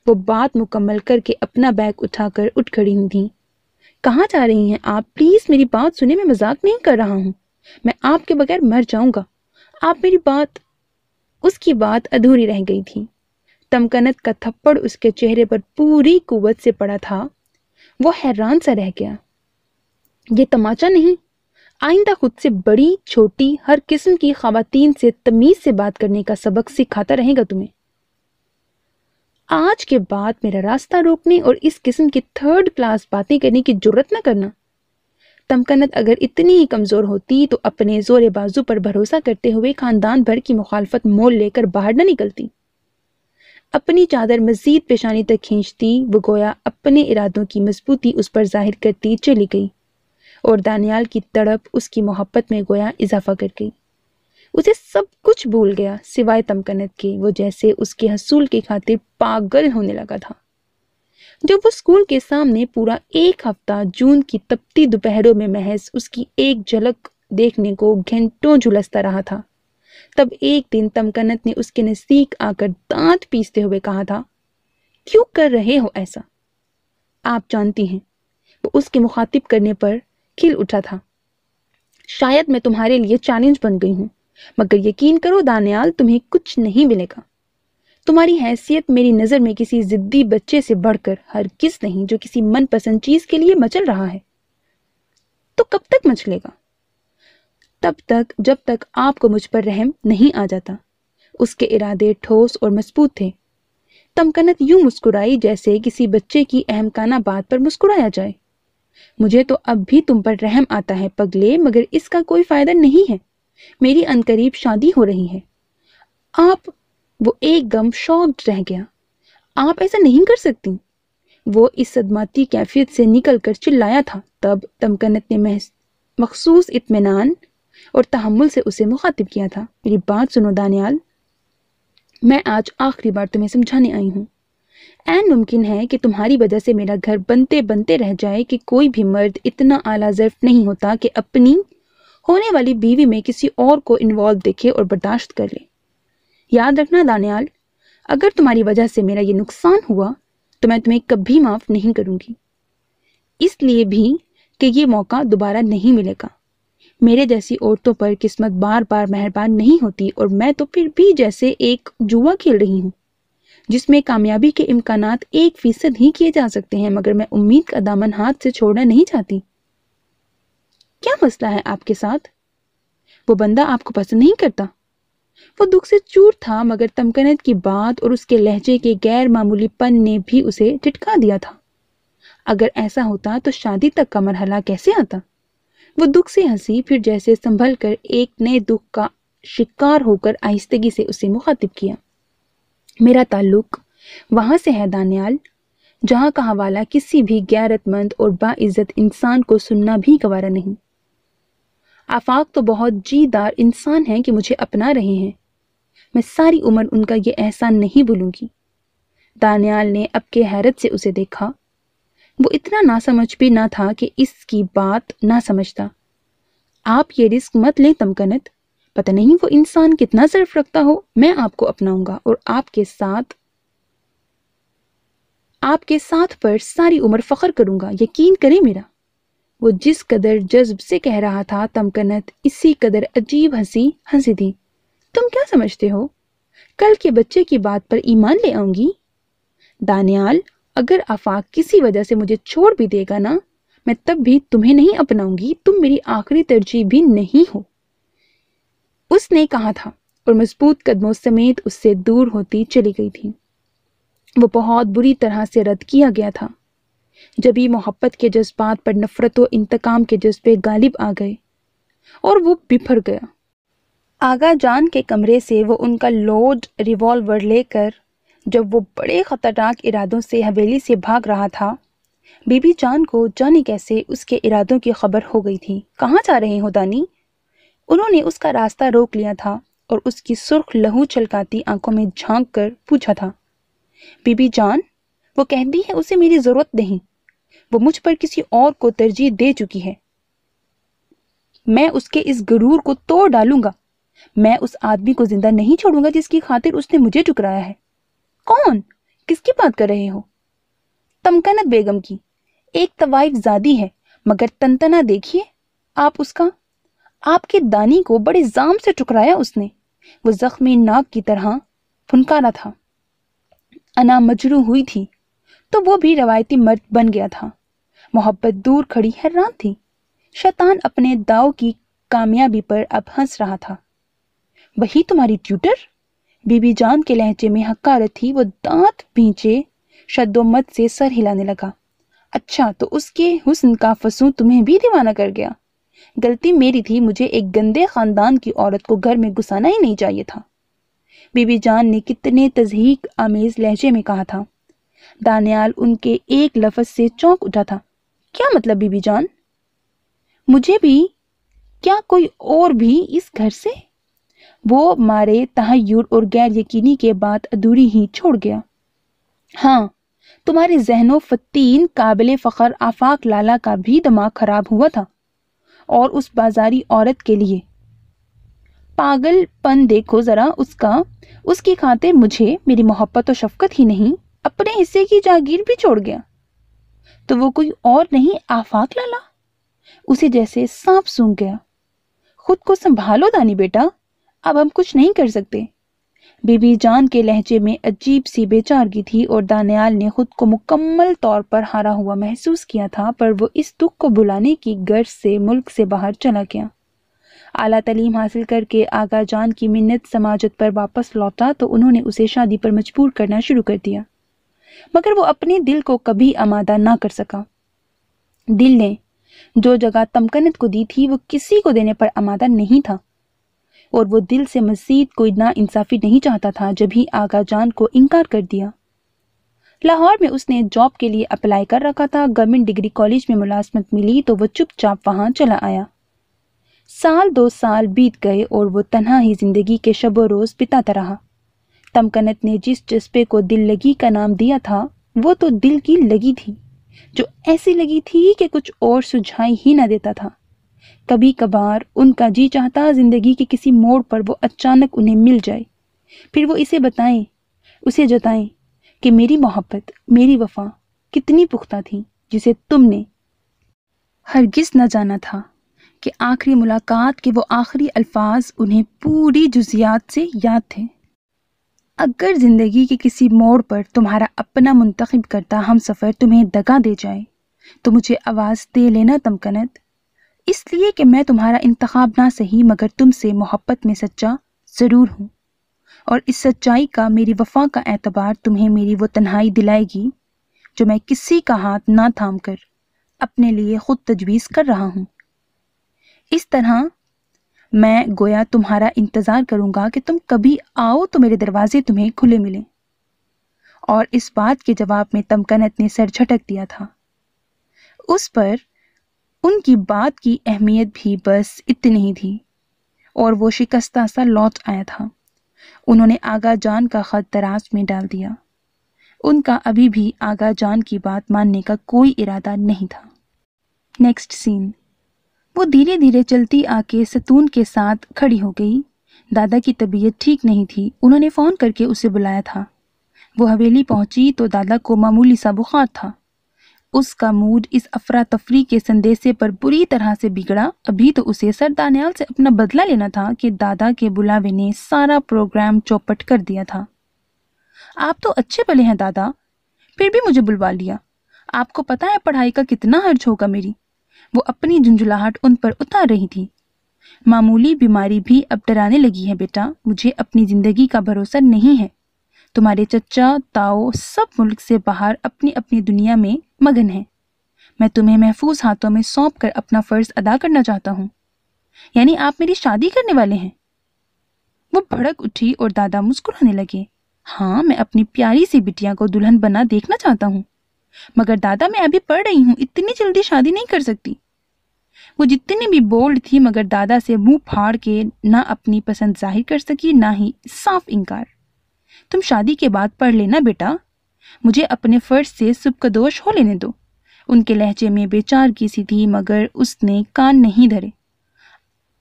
وہ بات مکمل کر کے اپنا بیگ اٹھا کر اٹھ کھڑی ہوئی تھیں۔ کہاں جا رہی ہیں آپ؟ پلیز میری بات سنیں، میں مذاق نہیں کر رہا ہوں، میں آپ کے بغیر مر جاؤں گا۔ آپ میری بات۔ اس کی بات ادھوری رہ گئی تھی۔ تمکنت کا تھپڑ اس کے چہرے پر پوری قوت سے پڑا تھا۔ وہ حیران سا رہ گیا۔ یہ تماچا نہیں، آئندہ خود سے بڑی چھوٹی ہر قسم کی خواتین سے تمیز سے بات کرنے کا سبق سکھاتا رہے گا تمہیں۔ آج کے بعد میرا راستہ روکنے اور اس قسم کی 3rd کلاس باتیں کرنے کی جرت نہ کرنا۔ تمکنت اگر اتنی ہی کمزور ہوتی تو اپنے زور بازو پر بھروسہ کرتے ہوئے خاندان بھر کی مخالفت مول لے کر باہر نہ نکلتی۔ اپنی چادر مزید پیشانی تک کھینچتی، وہ گویا اپنے ارادوں کی مضبوطی اس پر ظاہر کرتی چلی گئی، اور دانیال کی تڑپ اس کی محبت میں گویا اضافہ کر گئی۔ اسے سب کچھ بھول گیا سوائے تمکنت کے۔ وہ جیسے اس کے حصول کی خاطر پاگل ہونے لگا تھا۔ جب وہ اسکول کے سامنے پورا 1 ہفتہ جون کی تپتی دوپہروں میں محض اس کی ایک جھلک دیکھنے کو گھنٹوں جھلستا رہا تھا، تب ایک دن تمکنت نے اس کے نزدیک آ کر دانت پیستے ہوئے کہا تھا، کیوں کر رہے ہو ایسا؟ آپ جانتی ہیں، وہ اس کے مخاطب کرنے پر کھل اٹھا تھا، شاید میں تمہارے لیے چیلنج بن گئی ہوں، مگر یقین کرو دانیال، تمہیں کچھ نہیں ملے گا۔ تمہاری حیثیت میری نظر میں کسی ضدی بچے سے بڑھ کر ہرگز نہیں، جو کسی من پسند چیز کے لیے مچل رہا ہے۔ تو کب تک مچلے گا؟ تب تک جب تک آپ کو مجھ پر رحم نہیں آ جاتا۔ اس کے ارادے ٹھوس اور مضبوط تھے۔ تمکنت یوں مسکرائی جیسے کسی بچے کی احمقانہ بات پر مسکرایا جائے۔ مجھے تو اب بھی تم پر رحم آتا ہے پگلے، مگر اس کا کوئی فائدہ نہیں ہے۔ میری عنقریب شادی ہو رہی ہے۔ آپ، وہ ایک دم شاکڈ رہ گیا۔ آپ ایسا نہیں کر سکتی۔ وہ اس صدماتی کیفیت سے نکل کر چلایا تھا۔ تب تمکنت نے مخصوص اطمینان اور تحمل سے اسے مخاطب کیا تھا۔ میری بات سنو دانیال، میں آج آخری بار تمہیں سمجھانے آئی ہوں۔ این ممکن ہے کہ تمہاری وجہ سے میرا گھر بنتے بنتے رہ جائے کہ کوئی بھی مرد اتنا اعلیٰ ظرف نہیں ہوتا کہ اپنی ہونے والی بیوی میں کسی اور کو انوالو دیکھے اور برداشت کر لے۔ یاد رکھنا دانیال، اگر تمہاری وجہ سے میرا یہ نقصان ہوا تو میں تمہیں کبھی معاف نہیں کروں گی، اس لیے بھی کہ یہ موقع دوبارہ نہیں ملے گا۔ میرے جیسی عورتوں پر قسمت بار بار مہربان نہیں ہوتی، اور میں تو پھر بھی جیسے ایک جوا کھیل رہی ہوں جس میں کامیابی کے امکانات 1% ہی کیے جا سکتے ہیں، مگر میں امید کا دامن ہاتھ سے چھوڑنا نہیں چاہتی۔ کیا مسئلہ ہے آپ کے ساتھ؟ وہ بندہ آپ کو پسند نہیں کرتا؟ وہ دکھ سے چور تھا، مگر تمکنت کی بات اور اس کے لہجے کے غیر معمولی پن نے بھی اسے جھٹکا دیا تھا۔ اگر ایسا ہوتا تو شادی تک کا مرحلہ کیسے آتا؟ وہ دکھ سے ہنسی، پھر جیسے سنبھل کر ایک نئے دکھ کا شکار ہو کر آہستگی سے اسے مخاطب کیا۔ میرا تعلق وہاں سے ہے دانیال، جہاں کا حوالہ کسی بھی غیرت مند اور باعزت انسان کو سننا بھی گوارا نہیں۔ آفاق تو بہت جی دار انسان ہیں کہ مجھے اپنا رہے ہیں۔ میں ساری عمر ان کا یہ احسان نہیں بھولوں گی۔ دانیال نے اب کے حیرت سے اسے دیکھا۔ وہ اتنا ناسمجھ بھی نہ تھا کہ اس کی بات نہ سمجھتا۔ آپ یہ رسک مت لیں تمکنت، پتہ نہیں وہ انسان کتنا ظرف رکھتا ہو۔ میں آپ کو اپناؤں گا اور آپ کے ساتھ پر ساری عمر فخر کروں گا، یقین کریں میرا۔ وہ جس قدر جذب سے کہہ رہا تھا، تمکنت اسی قدر عجیب ہنسی تھی۔ تم کیا سمجھتے ہو؟ کل کے بچے کی بات پر ایمان لے آؤں گی؟ دانیال، اگر آفاق کسی وجہ سے مجھے چھوڑ بھی دے گا نا، میں تب بھی تمہیں نہیں اپناؤں گی۔ تم میری آخری ترجیح بھی نہیں ہو، اس نے کہا تھا، اور مضبوط قدموں سمیت اس سے دور ہوتی چلی گئی تھی۔ وہ بہت بری طرح سے رد کیا گیا تھا۔ جب ہی محبت کے جذبات پر نفرت و انتقام کے جذبے غالب آ گئے اور وہ بفر گیا۔ آغا جان کے کمرے سے وہ ان کا لوڈ ریوالور لے کر جب وہ بڑے خطرناک ارادوں سے حویلی سے بھاگ رہا تھا، بی بی جان کو جانے کیسے اس کے ارادوں کی خبر ہو گئی تھی۔ کہاں جا رہے ہو دانی؟ انہوں نے اس کا راستہ روک لیا تھا اور اس کی سرخ لہو چھلکاتی آنکھوں میں جھانک کر پوچھا تھا۔ بی بی جان، وہ کہتی ہے اسے میری ضرورت نہیں، وہ مجھ پر کسی اور کو ترجیح دے چکی ہے۔ میں اس کے اس غرور کو توڑ ڈالوں گا۔ میں اس آدمی کو زندہ نہیں چھوڑوں گا جس کی خاطر اس نے مجھے ٹکرایا ہے۔ کون؟ کس کی بات کر رہے ہو؟ تمکنت بیگم کی۔ ایک طوائف زادی ہے، مگر تنتنا دیکھیے آپ اس کا۔ آپ کے دانی کو بڑے زام سے ٹکرایا اس نے۔ وہ زخمی ناک کی طرح پھنکارا تھا۔ انا مجروح ہوئی تھی تو وہ بھی روایتی مرد بن گیا تھا۔ محبت دور کھڑی حیران تھی۔ شیطان اپنے داؤ کی کامیابی پر اب ہنس رہا تھا۔ وہی تمہاری ٹیوٹر؟ بی بی جان کے لہجے میں حقارت تھی۔ وہ دانت بھینچے شد و مت سے سر ہلانے لگا۔ اچھا، تو اس کے حسن کا فسون تمہیں بھی دیوانہ کر گیا؟ غلطی میری تھی، مجھے ایک گندے خاندان کی عورت کو گھر میں گھسانا ہی نہیں چاہیے تھا، بی بی جان نے کتنے تضحیک آمیز لہجے میں کہا تھا۔ دانیال ان کے ایک لفظ سے چونک اٹھا تھا۔ کیا مطلب بی بی جان؟ مجھے بھی؟ کیا کوئی اور بھی اس گھر سے؟ وہ مارے تحیر اور غیر یقینی کے بعد ادھوری ہی چھوڑ گیا۔ ہاں، تمہارے ذہن و فتین قابل فخر آفاق لالا کا بھی دماغ خراب ہوا تھا، اور اس بازاری عورت کے لیے پاگل پن دیکھو ذرا اس کا۔ اس کی خاطر مجھے میری محبت و شفقت ہی نہیں، اپنے حصے کی جاگیر بھی چھوڑ گیا۔ تو وہ کوئی اور نہیں آفاق لالا؟ اسے جیسے سانپ سونگھ گیا۔ خود کو سنبھالو دانی بیٹا، اب ہم کچھ نہیں کر سکتے۔ بی بی جان کے لہجے میں عجیب سی بے چارگی تھی، اور دانیال نے خود کو مکمل طور پر ہارا ہوا محسوس کیا تھا، پر وہ اس دکھ کو بھلانے کی غرض سے ملک سے باہر چلا گیا۔ اعلیٰ تعلیم حاصل کر کے آغا جان کی منت سماجت پر واپس لوٹا تو انہوں نے اسے شادی پر مجبور کرنا شروع کر دیا، مگر وہ اپنے دل کو کبھی آمادہ نہ کر سکا۔ دل نے جو جگہ تمکنت کو دی تھی وہ کسی کو دینے پر آمادہ نہیں تھا۔ اور وہ دل سے مزید کوئی ناانصافی نہیں چاہتا تھا جب ہی آغا جان کو انکار کر دیا۔ لاہور میں اس نے جاب کے لیے اپلائی کر رکھا تھا، گورنمنٹ ڈگری کالج میں ملازمت ملی تو وہ چپ چاپ وہاں چلا آیا۔ سال 2 سال بیت گئے اور وہ تنہا ہی زندگی کے شب و روز بتاتا رہا۔ تمکنت نے جس جذبے کو دل لگی کا نام دیا تھا وہ تو دل کی لگی تھی، جو ایسی لگی تھی کہ کچھ اور سجھائی ہی نہ دیتا تھا۔ کبھی کبھار ان کا جی چاہتا زندگی کے کسی موڑ پر وہ اچانک انہیں مل جائے، پھر وہ اسے جتائیں کہ میری محبت، میری وفا کتنی پختہ تھی، جسے تم نے ہرگز نہ جانا تھا کہ آخری ملاقات کے وہ آخری الفاظ انہیں پوری جزیات سے یاد تھے۔ اگر زندگی کے کسی موڑ پر تمہارا اپنا منتخب کرتا ہم سفر تمہیں دگا دے جائے تو مجھے آواز دے لینا تمکنت، اس لیے کہ میں تمہارا انتخاب نہ صحیح مگر تم سے محبت میں سچا ضرور ہوں، اور اس سچائی کا، میری وفا کا اعتبار تمہیں میری وہ تنہائی دلائے گی جو میں کسی کا ہاتھ نہ تھام کر اپنے لیے خود تجویز کر رہا ہوں۔ اس طرح میں گویا تمہارا انتظار کروں گا کہ تم کبھی آؤ تو میرے دروازے تمہیں کھلے ملیں۔ اور اس بات کے جواب میں تمکنت نے سر جھٹک دیا تھا۔ اس پر ان کی بات کی اہمیت بھی بس اتنی ہی تھی، اور وہ شکستہ سا لوٹ آیا تھا۔ انہوں نے آغا جان کا خط دراز میں ڈال دیا۔ ان کا ابھی بھی آغا جان کی بات ماننے کا کوئی ارادہ نہیں تھا۔ نیکسٹ سین، وہ دھیرے دھیرے چلتی آ کے ستون کے ساتھ کھڑی ہو گئی۔ دادا کی طبیعت ٹھیک نہیں تھی، انہوں نے فون کر کے اسے بلایا تھا۔ وہ حویلی پہنچی تو دادا کو معمولی سا بخار تھا۔ اس کا موڈ اس افراتفری کے سندیسے پر بری طرح سے بگڑا۔ ابھی تو اسے سر دانیال سے اپنا بدلہ لینا تھا کہ دادا کے بلاوے نے سارا پروگرام چوپٹ کر دیا تھا۔ آپ تو اچھے بھلے ہیں دادا، پھر بھی مجھے بلوا لیا۔ آپ کو پتا ہے پڑھائی کا کتنا خرچ ہوگا میری؟ وہ اپنی جھنجھلاہٹ ان پر اتار رہی تھی۔ معمولی بیماری بھی اب ڈرانے لگی ہے بیٹا، مجھے اپنی زندگی کا بھروسہ نہیں ہے۔ تمہارے چچا تاؤ سب ملک سے باہر اپنی اپنی دنیا میں مگن ہیں۔ میں تمہیں محفوظ ہاتھوں میں سونپ کر اپنا فرض ادا کرنا چاہتا ہوں۔ یعنی آپ میری شادی کرنے والے ہیں؟ وہ بھڑک اٹھی اور دادا مسکرانے لگے۔ ہاں، میں اپنی پیاری سی بٹیا کو دلہن بنا دیکھنا چاہتا ہوں، مگر دادا میں ابھی پڑھ رہی ہوں، اتنی جلدی شادی نہیں کر سکتی۔ وہ جتنی بھی بولڈ تھی مگر دادا سے منہ پھاڑ کے نہ اپنی پسند ظاہر کر سکی نہ ہی صاف انکار۔ تم شادی کے بعد پڑھ لینا بیٹا، مجھے اپنے فرض سے سبکدوش ہو لینے دو۔ ان کے لہجے میں بے چارگی سی تھی مگر اس نے کان نہیں دھرے۔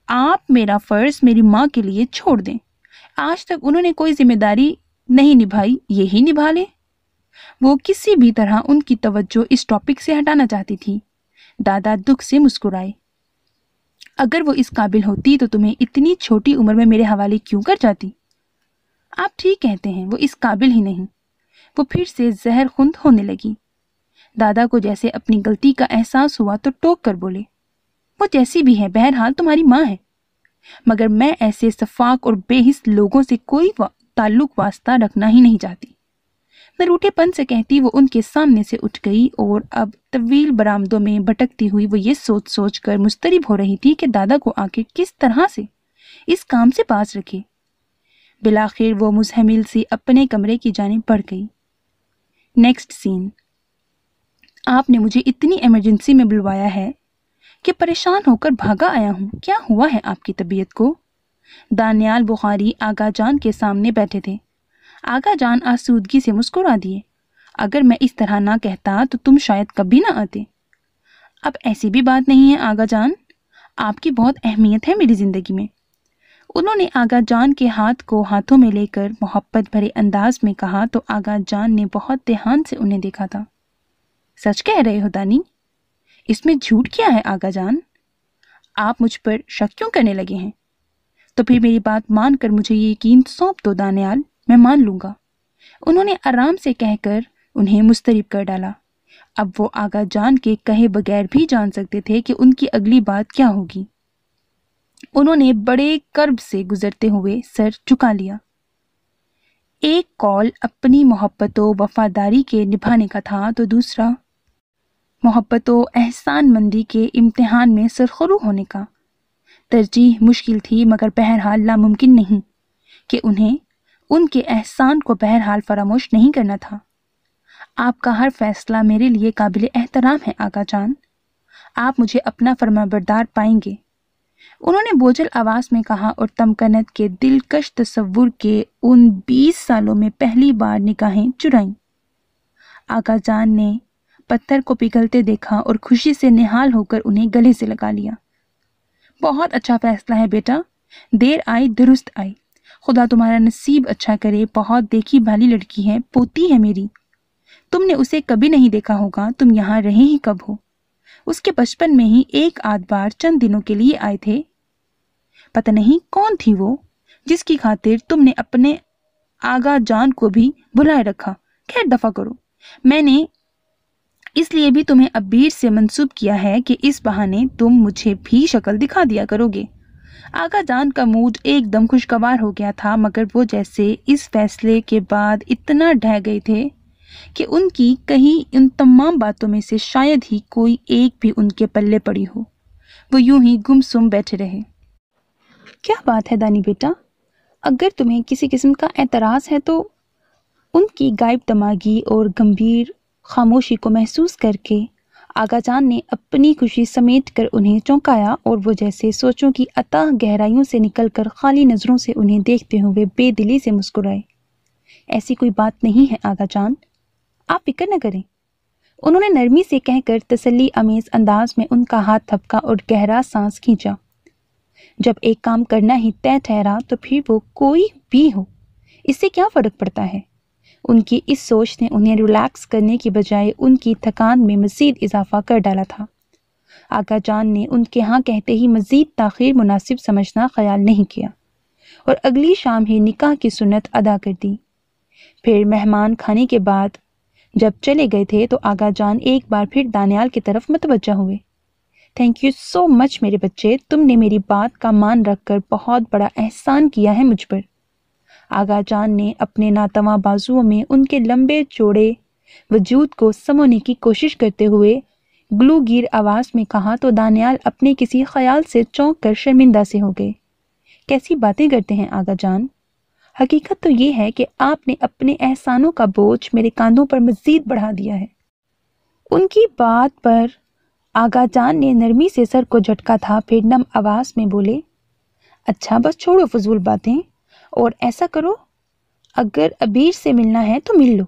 آپ میرا فرض میری ماں کے لیے چھوڑ دیں، آج تک انہوں نے کوئی ذمہ داری نہیں نبھائی، یہی نبھا لیں۔ وہ کسی بھی طرح ان کی توجہ اس ٹاپک سے ہٹانا چاہتی تھی۔ دادا دکھ سے مسکرائے۔ اگر وہ اس قابل ہوتی تو تمہیں اتنی چھوٹی عمر میں میرے حوالے کیوں کر جاتی؟ آپ ٹھیک کہتے ہیں، وہ اس قابل ہی نہیں۔ وہ پھر سے زہر خوند ہونے لگی۔ دادا کو جیسے اپنی غلطی کا احساس ہوا تو ٹوک کر بولے، وہ جیسی بھی ہے بہرحال تمہاری ماں ہے، مگر میں ایسے سفاک اور بے حس لوگوں سے کوئی تعلق واسطہ رکھنا ہی نہیں چاہتی۔ نروٹے پن سے کہتی وہ ان کے سامنے سے اٹھ گئی اور اب طویل برآمدوں میں بھٹکتی ہوئی وہ یہ سوچ سوچ کر مضطرب ہو رہی تھی کہ دادا کو آخر کس طرح سے اس کام سے باز رکھے۔ بالآخر وہ مزمل سی اپنے کمرے کی جانب بڑھ گئی۔ نیکسٹ سین، آپ نے مجھے اتنی ایمرجنسی میں بلوایا ہے کہ پریشان ہو کر بھاگا آیا ہوں۔ کیا ہوا ہے آپ کی طبیعت کو؟ دانیال بخاری آغا جان کے سامنے بیٹھے تھے۔ آغا جان آسودگی سے مسکرا دیے۔ اگر میں اس طرح نہ کہتا تو تم شاید کبھی نہ آتے۔ اب ایسی بھی بات نہیں ہے آغا جان، آپ کی بہت اہمیت ہے میری زندگی میں۔ انہوں نے آغا جان کے ہاتھ کو ہاتھوں میں لے کر محبت بھرے انداز میں کہا تو آغا جان نے بہت دھیان سے انہیں دیکھا تھا۔ سچ کہہ رہے ہو دانی؟ اس میں جھوٹ کیا ہے آغا جان؟ آپ مجھ پر شک کیوں کرنے لگے ہیں؟ تو پھر میری بات مان کر مجھے یہ یقین سونپ دو دانیال، میں مان لوں گا۔ انہوں نے آرام سے کہہ کر انہیں مضطرب کر ڈالا۔ اب وہ آغا جان کے کہے بغیر بھی جان سکتے تھے کہ ان کی اگلی بات کیا ہوگی۔ انہوں نے بڑے کرب سے گزرتے ہوئے سر جھکا لیا۔ ایک کال اپنی محبت و وفاداری کے نبھانے کا تھا تو دوسرا محبت و احسان مندی کے امتحان میں سرخرو ہونے کا۔ ترجیح مشکل تھی مگر بہرحال ناممکن نہیں کہ انہیں ان کے احسان کو بہرحال فراموش نہیں کرنا تھا۔ آپ کا ہر فیصلہ میرے لیے قابل احترام ہے آقا جان، آپ مجھے اپنا فرمانبردار پائیں گے، انہوں نے بوجھل آواز میں کہا اور تمکنت کے دلکش تصور کے ان 20 سالوں میں پہلی بار نگاہیں چرائیں۔ آقا جان نے پتھر کو پگھلتے دیکھا اور خوشی سے نہال ہو کر انہیں گلے سے لگا لیا۔ بہت اچھا فیصلہ ہے بیٹا، دیر آئی درست آئی، خدا تمہارا نصیب اچھا کرے، بہت دیکھی بھالی لڑکی ہے، پوتی ہے میری، تم نے اسے کبھی نہیں دیکھا ہوگا، تم یہاں رہے ہی کب ہو؟ اس کے بچپن میں ہی ایک آدھ بار چند دنوں کے لیے آئے تھے، پتہ نہیں کون تھی وہ جس کی خاطر تم نے اپنے آغا جان کو بھی بلائے رکھا۔ خیر دفع کرو، میں نے اس لیے بھی تمہیں ابیر سے منسوب کیا ہے کہ اس بہانے تم مجھے بھی شکل دکھا دیا کرو گے۔ آغا جان کا موڈ ایک دم خوشگوار ہو گیا تھا مگر وہ جیسے اس فیصلے کے بعد اتنا ڈھہ گئے تھے کہ ان کی کہیں ان تمام باتوں میں سے شاید ہی کوئی ایک بھی ان کے پلے پڑی ہو۔ وہ یوں ہی گم سم بیٹھے رہے۔ کیا بات ہے دانی بیٹا، اگر تمہیں کسی قسم کا اعتراض ہے تو؟ ان کی غائب دماغی اور گمبھیر خاموشی کو محسوس کر کے آغا جان نے اپنی خوشی سمیٹ کر انہیں چونکایا اور وہ جیسے سوچوں کی اتاہ گہرائیوں سے نکل کر خالی نظروں سے انہیں دیکھتے ہوئے بے دلی سے مسکرائے۔ ایسی کوئی بات نہیں ہے آغا جان، آپ فکر نہ کریں، انہوں نے نرمی سے کہہ کر تسلی آمیز انداز میں ان کا ہاتھ تھپکا اور گہرا سانس کھینچا۔ جب ایک کام کرنا ہی طے ٹھہرا تو پھر وہ کوئی بھی ہو، اس سے کیا فرق پڑتا ہے؟ ان کی اس سوچ نے انہیں ریلیکس کرنے کی بجائے ان کی تھکان میں مزید اضافہ کر ڈالا تھا۔ آقا جان نے ان کے ہاں کہتے ہی مزید تاخیر مناسب سمجھنا خیال نہیں کیا اور اگلی شام ہی نکاح کی سنت ادا کر دی۔ پھر مہمان کھانے کے بعد جب چلے گئے تھے تو آقا جان ایک بار پھر دانیال کی طرف متوجہ ہوئے۔ تھینک یو سو مچ میرے بچے، تم نے میری بات کا مان رکھ کر بہت بڑا احسان کیا ہے مجھ پر۔ آغا جان نے اپنے ناتواں بازوؤں میں ان کے لمبے چوڑے وجود کو سمونے کی کوشش کرتے ہوئے گلو گیر آواز میں کہا تو دانیال اپنے کسی خیال سے چونک کر شرمندہ سے ہو گئے۔ کیسی باتیں کرتے ہیں آغا جان، حقیقت تو یہ ہے کہ آپ نے اپنے احسانوں کا بوجھ میرے کاندھوں پر مزید بڑھا دیا ہے۔ ان کی بات پر آغا جان نے نرمی سے سر کو جھٹکا تھا، پھر نم آواز میں بولے، اچھا بس چھوڑو فضول باتیں اور ایسا کرو، اگر ابیر سے ملنا ہے تو مل لو۔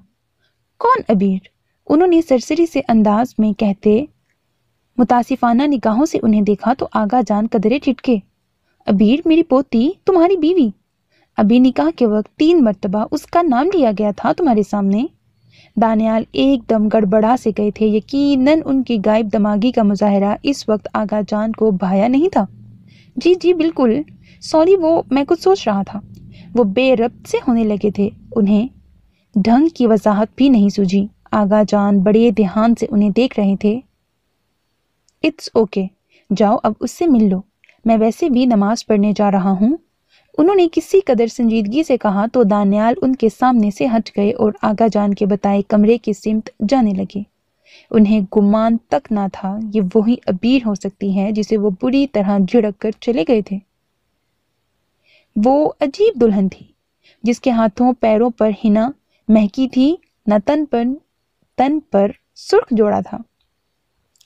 کون ابیر؟ انہوں نے سرسری سے انداز میں کہتے متاسفانہ نگاہوں سے انہیں دیکھا تو آغا جان قدرے ٹھٹکے۔ ابیر میری پوتی، تمہاری بیوی، ابھی نکاح کے وقت 3 مرتبہ اس کا نام لیا گیا تھا تمہارے سامنے۔ دانیال ایک دم گڑبڑا سے گئے تھے، یقیناً ان کی غائب دماغی کا مظاہرہ اس وقت آغا جان کو بھایا نہیں تھا۔ جی بالکل، سوری، وہ میں کچھ سوچ رہا تھا۔ وہ بے ربط سے ہونے لگے تھے، انہیں ڈھنگ کی وضاحت بھی نہیں سوجھی۔ آغا جان بڑے دھیان سے انہیں دیکھ رہے تھے۔ اٹس اوکے، جاؤ اب اس سے مل لو، میں ویسے بھی نماز پڑھنے جا رہا ہوں، انہوں نے کسی قدر سنجیدگی سے کہا تو دانیال ان کے سامنے سے ہٹ گئے اور آغا جان کے بتائے کمرے کی سمت جانے لگے۔ انہیں گمان تک نہ تھا یہ وہی ابیر ہو سکتی ہے جسے وہ بری طرح جھڑک کر چلے گئے تھے۔ وہ عجیب دلہن تھی جس کے ہاتھوں پیروں پر حنا مہکی تھی، نہ تن پر سرخ جوڑا تھا،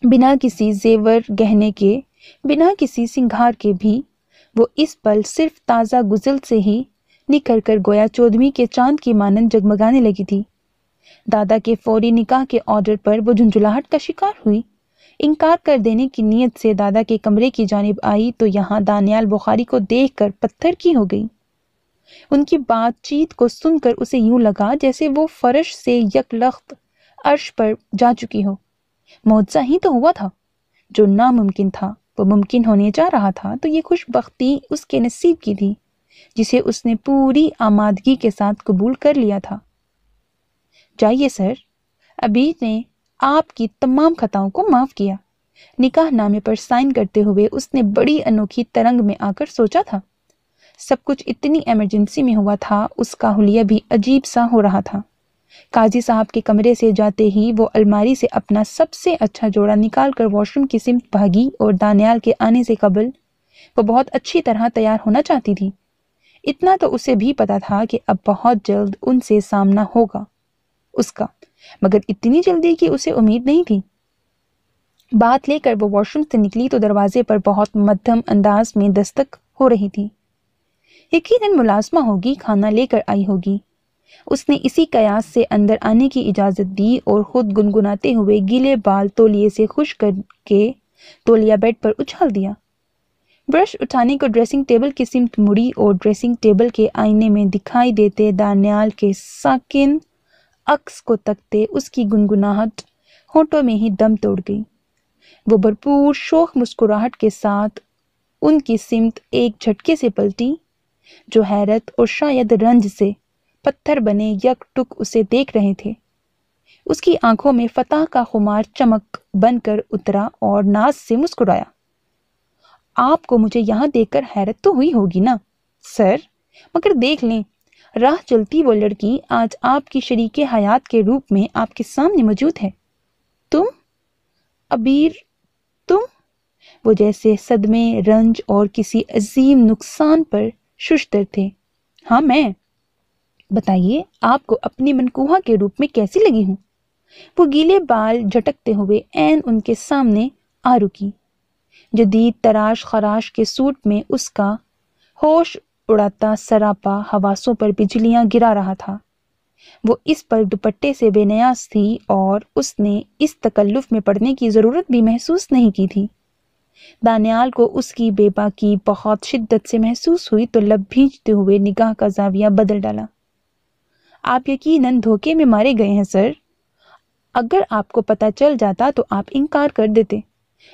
بنا کسی زیور گہنے کے، بنا کسی سنگھار کے بھی وہ اس پل صرف تازہ غسل سے ہی نکھر کر گویا 14ویں کے چاند کی مانند جگمگانے لگی تھی۔ دادا کے فوری نکاح کے آرڈر پر وہ جھنجھلاہٹ کا شکار ہوئی، انکار کر دینے کی نیت سے دادا کے کمرے کی جانب آئی تو یہاں دانیال بخاری کو دیکھ کر پتھر کی ہو گئی۔ ان کی بات چیت کو سن کر اسے یوں لگا جیسے وہ فرش سے یک لخت عرش پر جا چکی ہو۔ معجزہ ہی تو ہوا تھا، جو ناممکن تھا وہ ممکن ہونے جا رہا تھا، تو یہ خوش بختی اس کے نصیب کی تھی جسے اس نے پوری آمادگی کے ساتھ قبول کر لیا تھا۔ جائیے سر، ابیر نے آپ کی تمام خطاؤں کو معاف کیا۔ نکاح نامے پر سائن کرتے ہوئے اس نے بڑی انوکھی ترنگ میں آ کر سوچا تھا، سب کچھ اتنی ایمرجنسی میں ہوا تھا، اس کا حلیہ بھی عجیب سا ہو رہا تھا۔ قاضی صاحب کے کمرے سے جاتے ہی وہ الماری سے اپنا سب سے اچھا جوڑا نکال کر واش روم کی سمت بھاگی اور دانیال کے آنے سے قبل وہ بہت اچھی طرح تیار ہونا چاہتی تھی۔ اتنا تو اسے بھی پتا تھا کہ اب بہت جلد ان سے سامنا ہوگا اس کا، مگر اتنی جلدی کی اسے امید نہیں تھی۔ بات لے کر وہ واش روم سے نکلی تو دروازے پر بہت مدھم انداز میں دستک ہو رہی تھی۔ یقیناً ملازمہ ہوگی، کھانا لے کر آئی ہوگی۔ اس نے اسی قیاس سے اندر آنے کی اجازت دی اور خود گنگناتے ہوئے گیلے بال تولیے سے خشک کر کے تولیہ بیڈ پر اچھال دیا۔ برش اٹھانے کو ڈریسنگ ٹیبل کی سمت مڑی اور ڈریسنگ ٹیبل کے آئینے میں دکھائی دیتے دانیال کے ساکن عکس کو تکتے اس کی گنگناہٹ ہونٹوں میں ہی دم توڑ گئی۔ وہ بھرپور شوخ مسکراہٹ کے ساتھ ان کی سمت ایک جھٹکے سے پلٹی، جو حیرت اور شاید رنج سے پتھر بنے یک ٹک اسے دیکھ رہے تھے۔ اس کی آنکھوں میں فتح کا خمار چمک بن کر اترا اور ناز سے مسکرایا۔ آپ کو مجھے یہاں دیکھ کر حیرت تو ہوئی ہوگی نا سر، مگر دیکھ لیں، راہ چلتی وہ لڑکی آج آپ کی شریک حیات کے روپ میں آپ کے سامنے موجود ہے۔ تم عبیر، تم؟ وہ جیسے صدمے، رنج اور کسی عظیم نقصان پر ششدر تھے۔ ہاں میں۔ بتائیے آپ کو اپنی منکوہا کے روپ میں کیسی لگی ہوں؟ وہ گیلے بال جھٹکتے ہوئے عین ان کے سامنے آ رکی۔ جدید تراش خراش کے سوٹ میں اس کا ہوش اڑاتا سراپا حواسوں پر بجلیاں گرا رہا تھا۔ وہ اس پر دوپٹے سے بے نیاز تھی اور اس نے اس تکلف میں پڑنے کی ضرورت بھی محسوس نہیں کی تھی۔ دانیال کو اس کی بے باکی بہت شدت سے محسوس ہوئی تو لب بھینچتے ہوئے نگاہ کا زاویہ بدل ڈالا۔ آپ یقیناً دھوکے میں مارے گئے ہیں سر۔ اگر آپ کو پتہ چل جاتا تو آپ انکار کر دیتے۔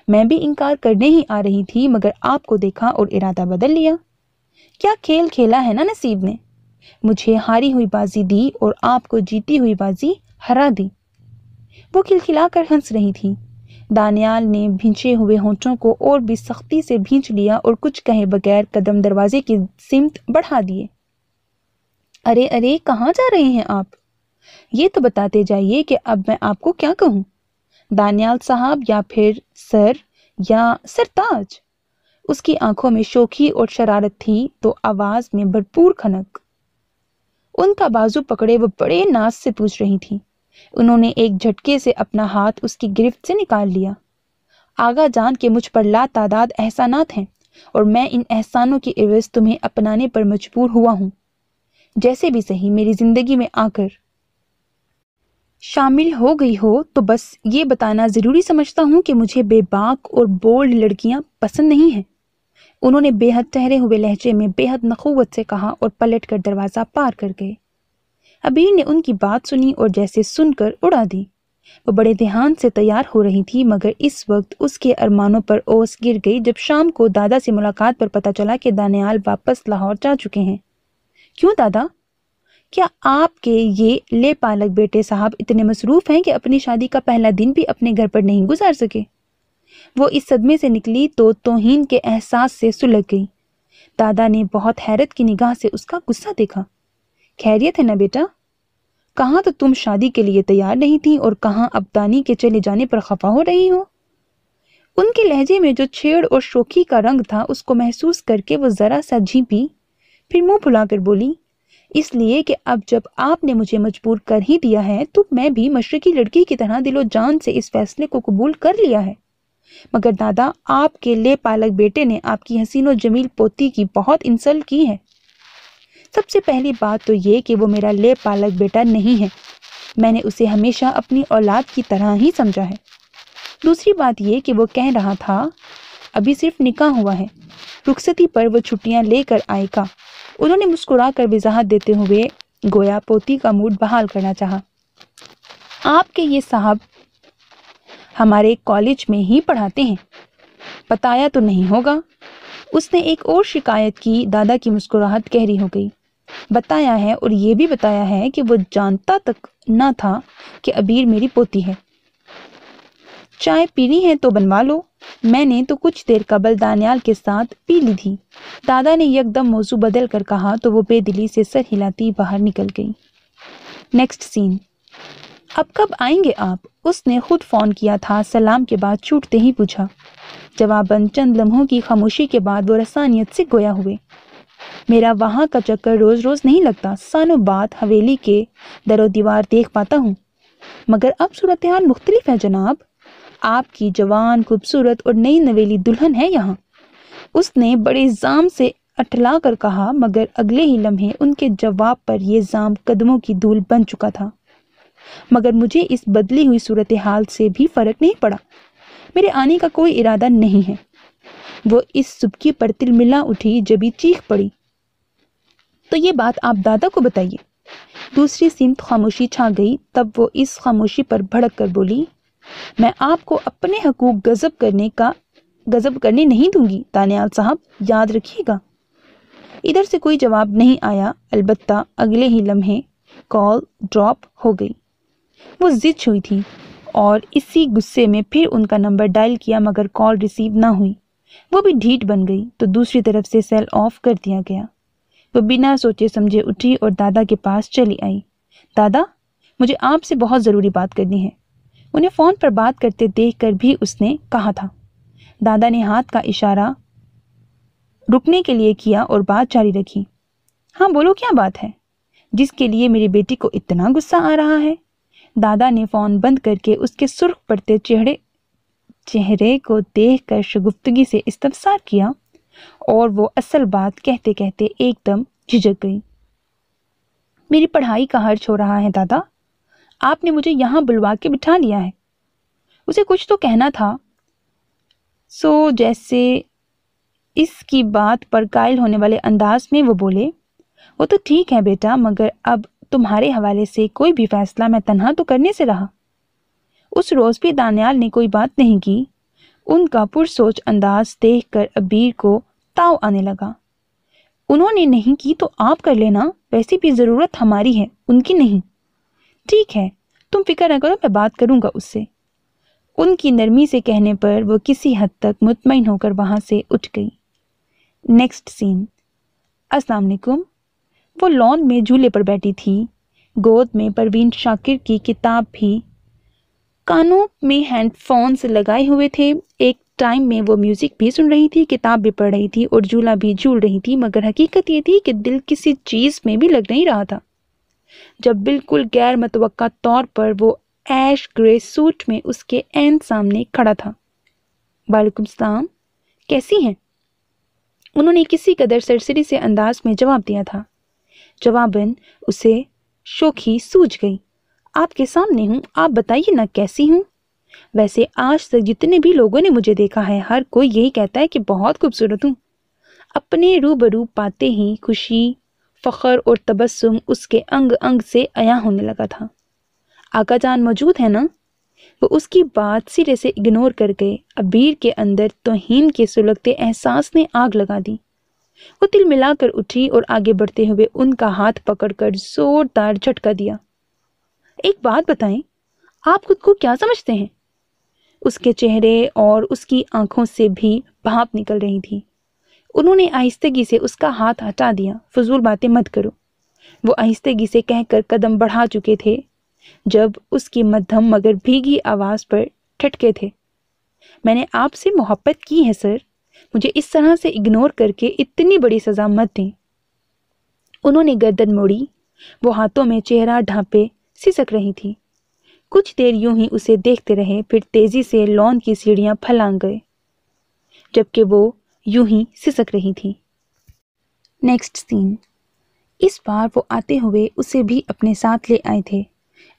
میں بھی انکار کرنے ہی آ رہی تھی، مگر آپ کو دیکھا اور ارادہ بدل لیا۔ کیا کھیل کھیلا ہے نا نصیب نے، مجھے ہاری ہوئی بازی دی اور آپ کو جیتی ہوئی بازی ہرا دی۔ وہ کھلکھلا کر ہنس رہی تھی۔ دانیال نے بھینچے ہوئے ہونٹوں کو اور بھی سختی سے بھینچ لیا اور کچھ کہے بغیر قدم دروازے کی سمت بڑھا دیے۔ ارے ارے، کہاں جا رہے ہیں آپ؟ یہ تو بتاتے جائیے کہ اب میں آپ کو کیا کہوں، دانیال صاحب یا پھر سر یا سرتاج؟ اس کی آنکھوں میں شوخی اور شرارت تھی تو آواز میں بھرپور کھنک۔ ان کا بازو پکڑے وہ بڑے ناز سے پوچھ رہی تھی۔ انہوں نے ایک جھٹکے سے اپنا ہاتھ اس کی گرفت سے نکال لیا۔ آغا جان کے مجھ پر لا تعداد احسانات ہیں اور میں ان احسانوں کی عوض تمہیں اپنانے پر مجبور ہوا ہوں۔ جیسے بھی صحیح میری زندگی میں آ کر شامل ہو گئی ہو تو بس یہ بتانا ضروری سمجھتا ہوں کہ مجھے بے باک اور بولڈ لڑکیاں پسند نہیں ہیں۔ انہوں نے بے حد ٹھہرے ہوئے لہجے میں بے حد نخوت سے کہا اور پلٹ کر دروازہ پار کر گئے۔ عبیر نے ان کی بات سنی اور جیسے سن کر اڑا دی۔ وہ بڑے دھیان سے تیار ہو رہی تھی، مگر اس وقت اس کے ارمانوں پر اوس گر گئی جب شام کو دادا سے ملاقات پر پتہ چلا کہ دانیال واپس لاہور جا چکے ہیں۔ کیوں دادا؟ کیا آپ کے یہ لے پالک بیٹے صاحب اتنے مصروف ہیں کہ اپنی شادی کا پہلا دن بھی اپنے گھر پر نہیں گزار سکے؟ وہ اس صدمے سے نکلی تو توہین کے احساس سے سلگ گئی۔ دادا نے بہت حیرت کی نگاہ سے اس کا غصہ دیکھا۔ خیریت ہے نا بیٹا؟ کہاں تو تم شادی کے لیے تیار نہیں تھی اور کہاں اب دانی کے چلے جانے پر خفا ہو رہی ہو؟ ان کے لہجے میں جو چھیڑ اور شوخی کا رنگ تھا اس کو محسوس کر کے وہ ذرا سا جھیپی، پھر منہ پھلا کر بولی، اس لیے کہ اب جب آپ نے مجھے مجبور کر ہی دیا ہے تو میں بھی مشرقی لڑکی کی طرح دل و جان سے اس فیصلے کو قبول کر لیا ہے۔ مگر دادا، آپ کے لے پالک بیٹے نے آپ کی حسین و جمیل پوتی کی بہت انسلٹ کی ہے۔ سب سے پہلی بات تو یہ کہ وہ میرا لے پالک بیٹا نہیں ہے، میں نے اسے ہمیشہ اپنی اولاد کی طرح ہی سمجھا ہے۔ دوسری بات یہ کہ وہ کہہ رہا تھا ابھی صرف نکاح ہوا ہے، رخصتی پر وہ چھٹیاں لے کر آئے گا۔ انہوں نے مسکرا کر وضاحت دیتے ہوئے گویا پوتی کا موڈ بحال کرنا چاہا۔ آپ کے یہ صاحب ہمارے کالج میں ہی پڑھاتے ہیں، بتایا تو نہیں ہوگا؟ اس نے ایک اور شکایت کی۔ دادا کی مسکراہٹ گہری ہو گئی۔ بتایا ہے، اور یہ بھی بتایا ہے کہ وہ جانتا تک نہ تھا کہ عبیر میری پوتی ہے۔ چائے پینی ہے تو بنوا لو، میں نے تو کچھ دیر قبل دانیال کے ساتھ پی لی تھی۔ دادا نے یکدم موضوع بدل کر کہا تو وہ بے دلی سے سر ہلاتی باہر نکل گئی۔ نیکسٹ سین۔ اب کب آئیں گے آپ؟ اس نے خود فون کیا تھا، سلام کے بعد چھوٹتے ہی پوچھا۔ جواباً چند لمحوں کی خاموشی کے بعد وہ رسانیت سے گویا ہوئے۔ میرا وہاں کا چکر روز روز نہیں لگتا، سالوں بعد حویلی کے در و دیوار دیکھ پاتا ہوں، مگر اب صورتحال مختلف ہے جناب۔ آپ کی جوان، خوبصورت اور نئی نویلی دلہن ہے یہاں، اس نے بڑے زام سے اٹھلا کر کہا، مگر اگلے ہی لمحے ان کے جواب پر یہ زام قدموں کی دھول بن چکا تھا۔ مگر مجھے اس بدلی ہوئی صورتحال سے بھی فرق نہیں پڑا، میرے آنے کا کوئی ارادہ نہیں ہے۔ وہ اس سبکی پر تل ملا اٹھی، جبھی چیخ پڑی، تو یہ بات آپ دادا کو بتائیے۔ دوسری سمت خاموشی چھا گئی، تب وہ اس خاموشی پر بھڑک کر بولی، میں آپ کو اپنے حقوق غصب کرنے نہیں دوں گی دانیال صاحب، یاد رکھیے گا۔ ادھر سے کوئی جواب نہیں آیا، البتہ اگلے ہی لمحے کال ڈراپ ہو گئی۔ وہ ضد ہوئی تھی اور اسی غصے میں پھر ان کا نمبر ڈائل کیا، مگر کال ریسیو نہ ہوئی۔ وہ بھی ڈھیٹ بن گئی تو دوسری طرف سے سیل آف کر دیا گیا۔ وہ بنا سوچے سمجھے اٹھی اور دادا کے پاس چلی آئی۔ دادا، مجھے آپ سے بہت ضروری بات کرنی ہے۔ انہیں فون پر بات کرتے دیکھ کر بھی اس نے کہا تھا۔ دادا نے ہاتھ کا اشارہ رکنے کے لیے کیا اور بات جاری رکھی۔ ہاں بولو، کیا بات ہے جس کے لیے میری بیٹی کو اتنا غصہ آ رہا ہے؟ دادا نے فون بند کر کے اس کے سرخ پڑتے چہرے کو دیکھ کر شگفتگی سے استفسار کیا، اور وہ اصل بات کہتے کہتے ایک دم جھجک گئی۔ میری پڑھائی کا خرچ ہو رہا ہے دادا، آپ نے مجھے یہاں بلوا کے بٹھا لیا ہے۔ اسے کچھ تو کہنا تھا، جیسے اس کی بات پر قائل ہونے والے انداز میں وہ بولے، وہ تو ٹھیک ہے بیٹا، مگر اب تمہارے حوالے سے کوئی بھی فیصلہ میں تنہا تو کرنے سے رہا۔ اس روز بھی دانیال نے کوئی بات نہیں کی۔ ان کا پرسوچ انداز دیکھ کر عبیر کو تاؤ آنے لگا۔ انہوں نے نہیں کی تو آپ کر لینا، ویسی بھی ضرورت ہماری ہے، ان کی نہیں۔ ٹھیک ہے، تم فکر نہ کرو، میں بات کروں گا اس سے۔ ان کی نرمی سے کہنے پر وہ کسی حد تک مطمئن ہو کر وہاں سے اٹھ گئی۔ نیکسٹ سین۔ السلام علیکم۔ وہ لان میں جھولے پر بیٹھی تھی، گود میں پروین شاکر کی کتاب بھی، کانوں میں ہینڈ فونز لگائے ہوئے تھے۔ ایک ٹائم میں وہ میوزک بھی سن رہی تھی، کتاب بھی پڑھ رہی تھی اور جھولا بھی جھول رہی تھی، مگر حقیقت یہ تھی کہ دل کسی چیز میں بھی لگ نہیں رہا تھا۔ جب بالکل غیر متوقع طور پر وہ ایش گرے سوٹ میں اس کے عین سامنے کھڑا تھا۔ وعلیکم السلام، کیسی ہیں؟ انہوں نے کسی قدر سرسری سے انداز میں جواب دیا تھا۔ جواباً اسے شوخی سوجھ گئی۔ آپ کے سامنے ہوں، آپ بتائیے نا کیسی ہوں؟ ویسے آج تک جتنے بھی لوگوں نے مجھے دیکھا ہے، ہر کوئی یہی کہتا ہے کہ بہت خوبصورت ہوں۔ اپنے روبرو پاتے ہی خوشی، فخر اور تبسم اس کے انگ انگ سے عیاں ہونے لگا تھا۔ آقا جان موجود ہے نا؟ وہ اس کی بات سرے سے اگنور کر گئے۔ عبیر کے اندر توہین کے سلگتے احساس نے آگ لگا دی۔ وہ تل ملا کر اٹھی اور آگے بڑھتے ہوئے ان کا ہاتھ پکڑ کر زوردار جھٹکا دیا۔ ایک بات بتائیں، آپ خود کو کیا سمجھتے ہیں؟ اس کے چہرے اور اس کی آنکھوں سے بھی بھاپ نکل رہی تھی۔ انہوں نے آہستگی سے اس کا ہاتھ ہٹا دیا۔ فضول باتیں مت کرو، وہ آہستگی سے کہہ کر قدم بڑھا چکے تھے جب اس کی مدھم مگر بھیگی آواز پر ٹھٹکے تھے۔ میں نے آپ سے محبت کی ہے سر، مجھے اس طرح سے اگنور کر کے اتنی بڑی سزا مت دیں۔ انہوں نے گردن موڑی، وہ ہاتھوں میں چہرہ ڈھانپے سسک رہی تھی۔ کچھ دیر یوں ہی اسے دیکھتے رہے، پھر تیزی سے لان کی سیڑھیاں پھلانگ گئے، جبکہ وہ یوں ہی سسک رہی تھی۔ نیکسٹ سین۔ اس بار وہ آتے ہوئے اسے بھی اپنے ساتھ لے آئے تھے۔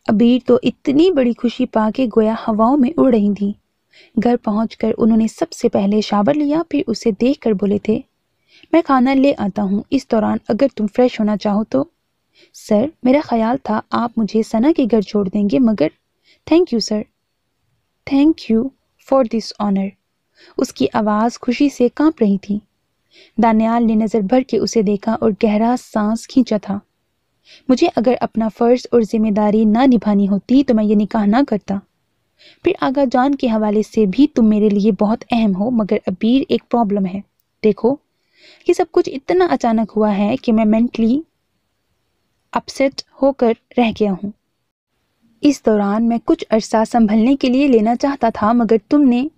عبیر تو اتنی بڑی خوشی پا کے گویا ہواؤں میں اڑ رہی تھی۔ گھر پہنچ کر انہوں نے سب سے پہلے شاور لیا، پھر اسے دیکھ کر بولے تھے، میں کھانا لے آتا ہوں، اس دوران اگر تم فریش ہونا چاہو تو۔ سر، میرا خیال تھا آپ مجھے ثنا کے گھر چھوڑ دیں گے، مگر thank you sir, thank you for this honour. اس کی آواز خوشی سے کانپ رہی تھی۔ دانیال نے نظر بھر کے اسے دیکھا اور گہرا سانس کھینچا تھا۔ مجھے اگر اپنا فرض اور ذمہ داری نہ نبھانی ہوتی تو میں یہ نکاح نہ کرتا۔ پھر آغا جان کے حوالے سے بھی تم میرے لیے بہت اہم ہو، مگر عبیر ایک پرابلم ہے۔ دیکھو، یہ سب کچھ اتنا اچانک ہوا ہے کہ میں مینٹلی اپسیٹ ہو کر رہ گیا ہوں۔ اس دوران میں کچھ عرصہ سنبھلنے کے لیے لینا چاہتا تھا مگر تم نے،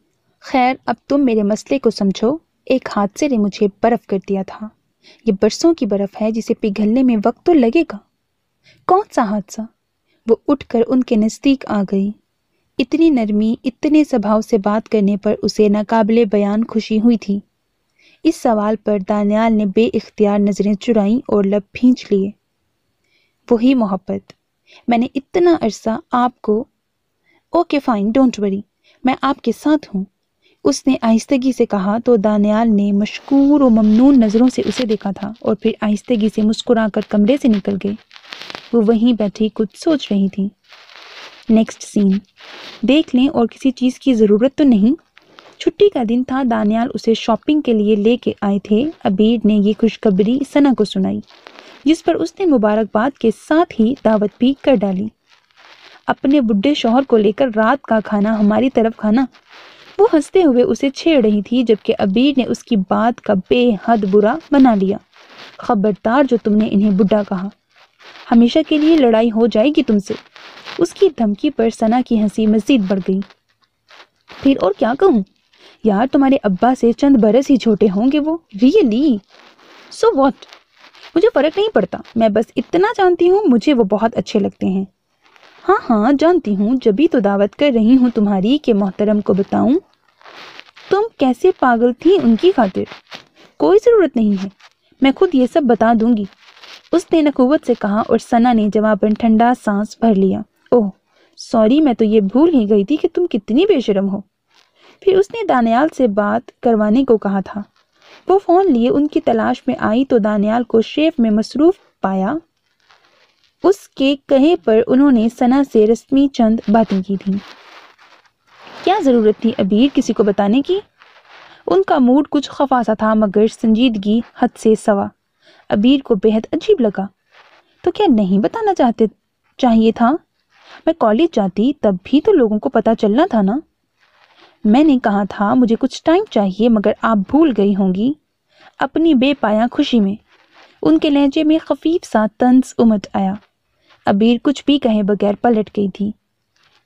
خیر اب تم میرے مسئلے کو سمجھو۔ ایک حادثے نے مجھے برف کر دیا تھا۔ یہ برسوں کی برف ہے جسے پگھلنے میں وقت تو لگے گا۔ کون سا حادثہ؟ وہ اٹھ کر ان کے نزدیک آ گئی۔ اتنی نرمی، اتنے سبھاؤ سے بات کرنے پر اسے ناقابل بیان خوشی ہوئی تھی۔ اس سوال پر دانیال نے بے اختیار نظریں چرائیں اور لب بھینچ لیے۔ وہی محبت، میں نے اتنا عرصہ آپ کو… اوکے فائن، ڈونٹ وری، میں آپ کے ساتھ ہوں، اس نے آہستگی سے کہا تو دانیال نے مشکور و ممنون نظروں سے اسے دیکھا تھا اور پھر آہستگی سے مسکرا کر کمرے سے نکل گئے۔ وہ وہیں بیٹھی کچھ سوچ رہی تھی۔ نیکسٹ سین، دیکھ لیں اور کسی چیز کی ضرورت تو نہیں؟ چھٹی کا دن تھا، دانیال اسے شاپنگ کے لیے لے کے آئے تھے۔ عبیر نے یہ خوشخبری ثنا کو سنائی، جس پر اس نے مبارکباد کے ساتھ ہی دعوت بھی کر ڈالی۔ اپنے بڈھے شوہر کو لے کر رات کا کھانا ہماری طرف کھانا؟ وہ ہنستے ہوئے اسے چھیڑ رہی تھی جبکہ عبیر نے اس کی بات کا بے حد برا بنا لیا۔ خبردار جو تم نے انہیں بڈھا کہا، ہمیشہ کے لیے لڑائی ہو جائے گی تم سے۔ اس کی دھمکی پر ثنا کی ہنسی مزید بڑھ گئی۔ پھر اور کیا کہوں یار، تمہارے ابا سے چند برس ہی چھوٹے ہوں گے وہ۔ ریئلی؟ So what? مجھے فرق نہیں پڑتا، میں بس اتنا جانتی ہوں مجھے وہ بہت اچھے لگتے ہیں۔ ہاں ہاں جانتی ہوں، جبھی تو دعوت کر رہی ہوں تمہاری کہ محترم کو بتاؤں۔ تم کیسے پاگل تھی ان کی خاطر؟ کوئی ضرورت نہیں ہے، میں خود یہ سب بتا دوں گی، اس نے نخوت سے کہا اور ثنا نے جواباً ٹھنڈا سانس بھر لیا۔ اوہ سوری، میں تو یہ بھول ہی گئی تھی کہ تم کتنی بے شرم ہو۔ پھر اس نے دانیال سے بات کروانے کو کہا تھا۔ وہ فون لیے ان کی تلاش میں آئی تو دانیال کو شیف میں مصروف پایا۔ اس کے کہے پر انہوں نے ثنا سے رسمی چند باتیں کی تھیں۔ کیا ضرورت تھی عبیر کسی کو بتانے کی؟ ان کا موڈ کچھ خفا سا تھا مگر سنجیدگی حد سے سوا۔ عبیر کو بہت عجیب لگا۔ تو کیا نہیں بتانا چاہیے تھا؟ میں کالج جاتی تب بھی تو لوگوں کو پتہ چلنا تھا نا۔ میں نے کہا تھا مجھے کچھ ٹائم چاہیے مگر آپ بھول گئی ہوں گی اپنی بے پایا خوشی میں۔ ان کے لہجے میں خفیف سا طنز امٹ آیا۔ عبیر کچھ بھی کہے بغیر پلٹ گئی تھی۔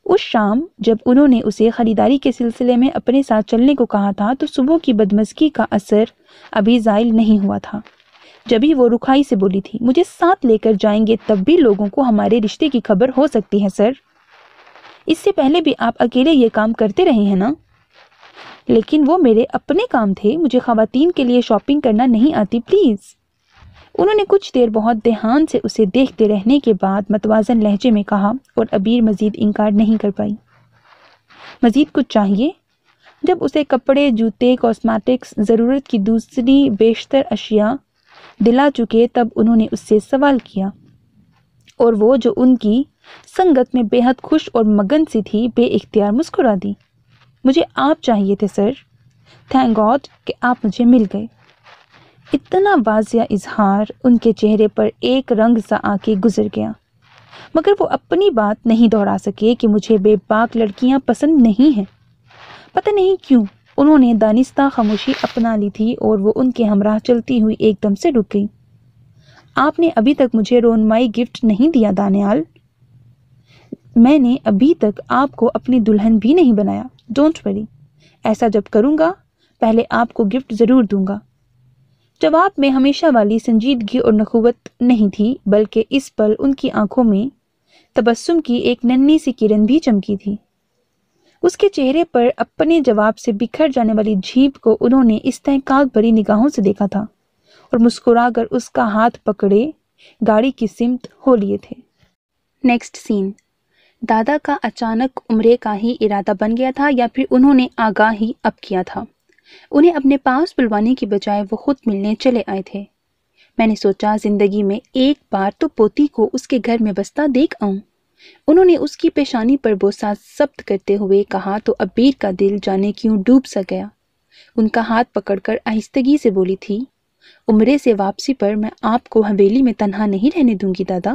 اس شام جب انہوں نے اسے خریداری کے سلسلے میں اپنے ساتھ چلنے کو کہا تھا تو صبح کی بدمزگی کا اثر ابھی زائل نہیں ہوا تھا۔ جبھی وہ رکھائی سے بولی تھی، مجھے ساتھ لے کر جائیں گے تب بھی لوگوں کو ہمارے رشتے کی خبر ہو سکتی ہے سر۔ اس سے پہلے بھی آپ اکیلے یہ کام کرتے رہے ہیں نا؟ لیکن وہ میرے اپنے کام تھے، مجھے خواتین کے لیے شاپنگ کرنا نہیں آتی پلیز۔ انہوں نے کچھ دیر بہت دھیان سے اسے دیکھتے رہنے کے بعد متوازن لہجے میں کہا اور عبیر مزید انکار نہیں کر پائی۔ مزید کچھ چاہیے؟ جب اسے کپڑے، جوتے، کاسمیٹکس، ضرورت کی دوسری بیشتر اشیاء دلا چکے تب انہوں نے اس سے سوال کیا اور وہ جو ان کی سنگت میں بے حد خوش اور مگن سی تھی بے اختیار مسکرا دی۔ مجھے آپ چاہیے تھے سر، تھینک گاڈ کہ آپ مجھے مل گئے۔ اتنا واضح اظہار ان کے چہرے پر ایک رنگ سا آ کے گزر گیا مگر وہ اپنی بات نہیں دہرا سکے کہ مجھے بے باک لڑکیاں پسند نہیں ہیں۔ پتہ نہیں کیوں انہوں نے دانستہ خاموشی اپنا لی تھی اور وہ ان کے ہمراہ چلتی ہوئی ایک دم سے رک گئی۔ آپ نے ابھی تک مجھے رونمائی گفٹ نہیں دیا دانیال۔ میں نے ابھی تک آپ کو اپنی دلہن بھی نہیں بنایا۔ ڈونٹ وری، ایسا جب کروں گا پہلے آپ کو گفٹ ضرور دوں گا۔ جواب میں ہمیشہ والی سنجیدگی اور نخوت نہیں تھی بلکہ اس پل ان کی آنکھوں میں تبسم کی ایک ننھی سی کرن بھی چمکی تھی۔ اس کے چہرے پر اپنے جواب سے بکھر جانے والی جھیپ کو انہوں نے استحقاق بھری نگاہوں سے دیکھا تھا اور مسکرا کر اس کا ہاتھ پکڑے گاڑی کی سمت ہو لیے تھے۔ نیکسٹ سین، دادا کا اچانک عمرے کا ہی ارادہ بن گیا تھا یا پھر انہوں نے آگاہ ہی اب کیا تھا؟ انہیں اپنے پاس بلوانے کی بجائے وہ خود ملنے چلے آئے تھے۔ میں نے سوچا زندگی میں ایک بار تو پوتی کو اس کے گھر میں بستا دیکھ آؤں۔ انہوں نے اس کی پیشانی پر بوسہ ضبط کرتے ہوئے کہا تو عبیر کا دل جانے کیوں ڈوب سا گیا۔ ان کا ہاتھ پکڑ کر آہستگی سے بولی تھی، عمرے سے واپسی پر میں آپ کو حویلی میں تنہا نہیں رہنے دوں گی دادا،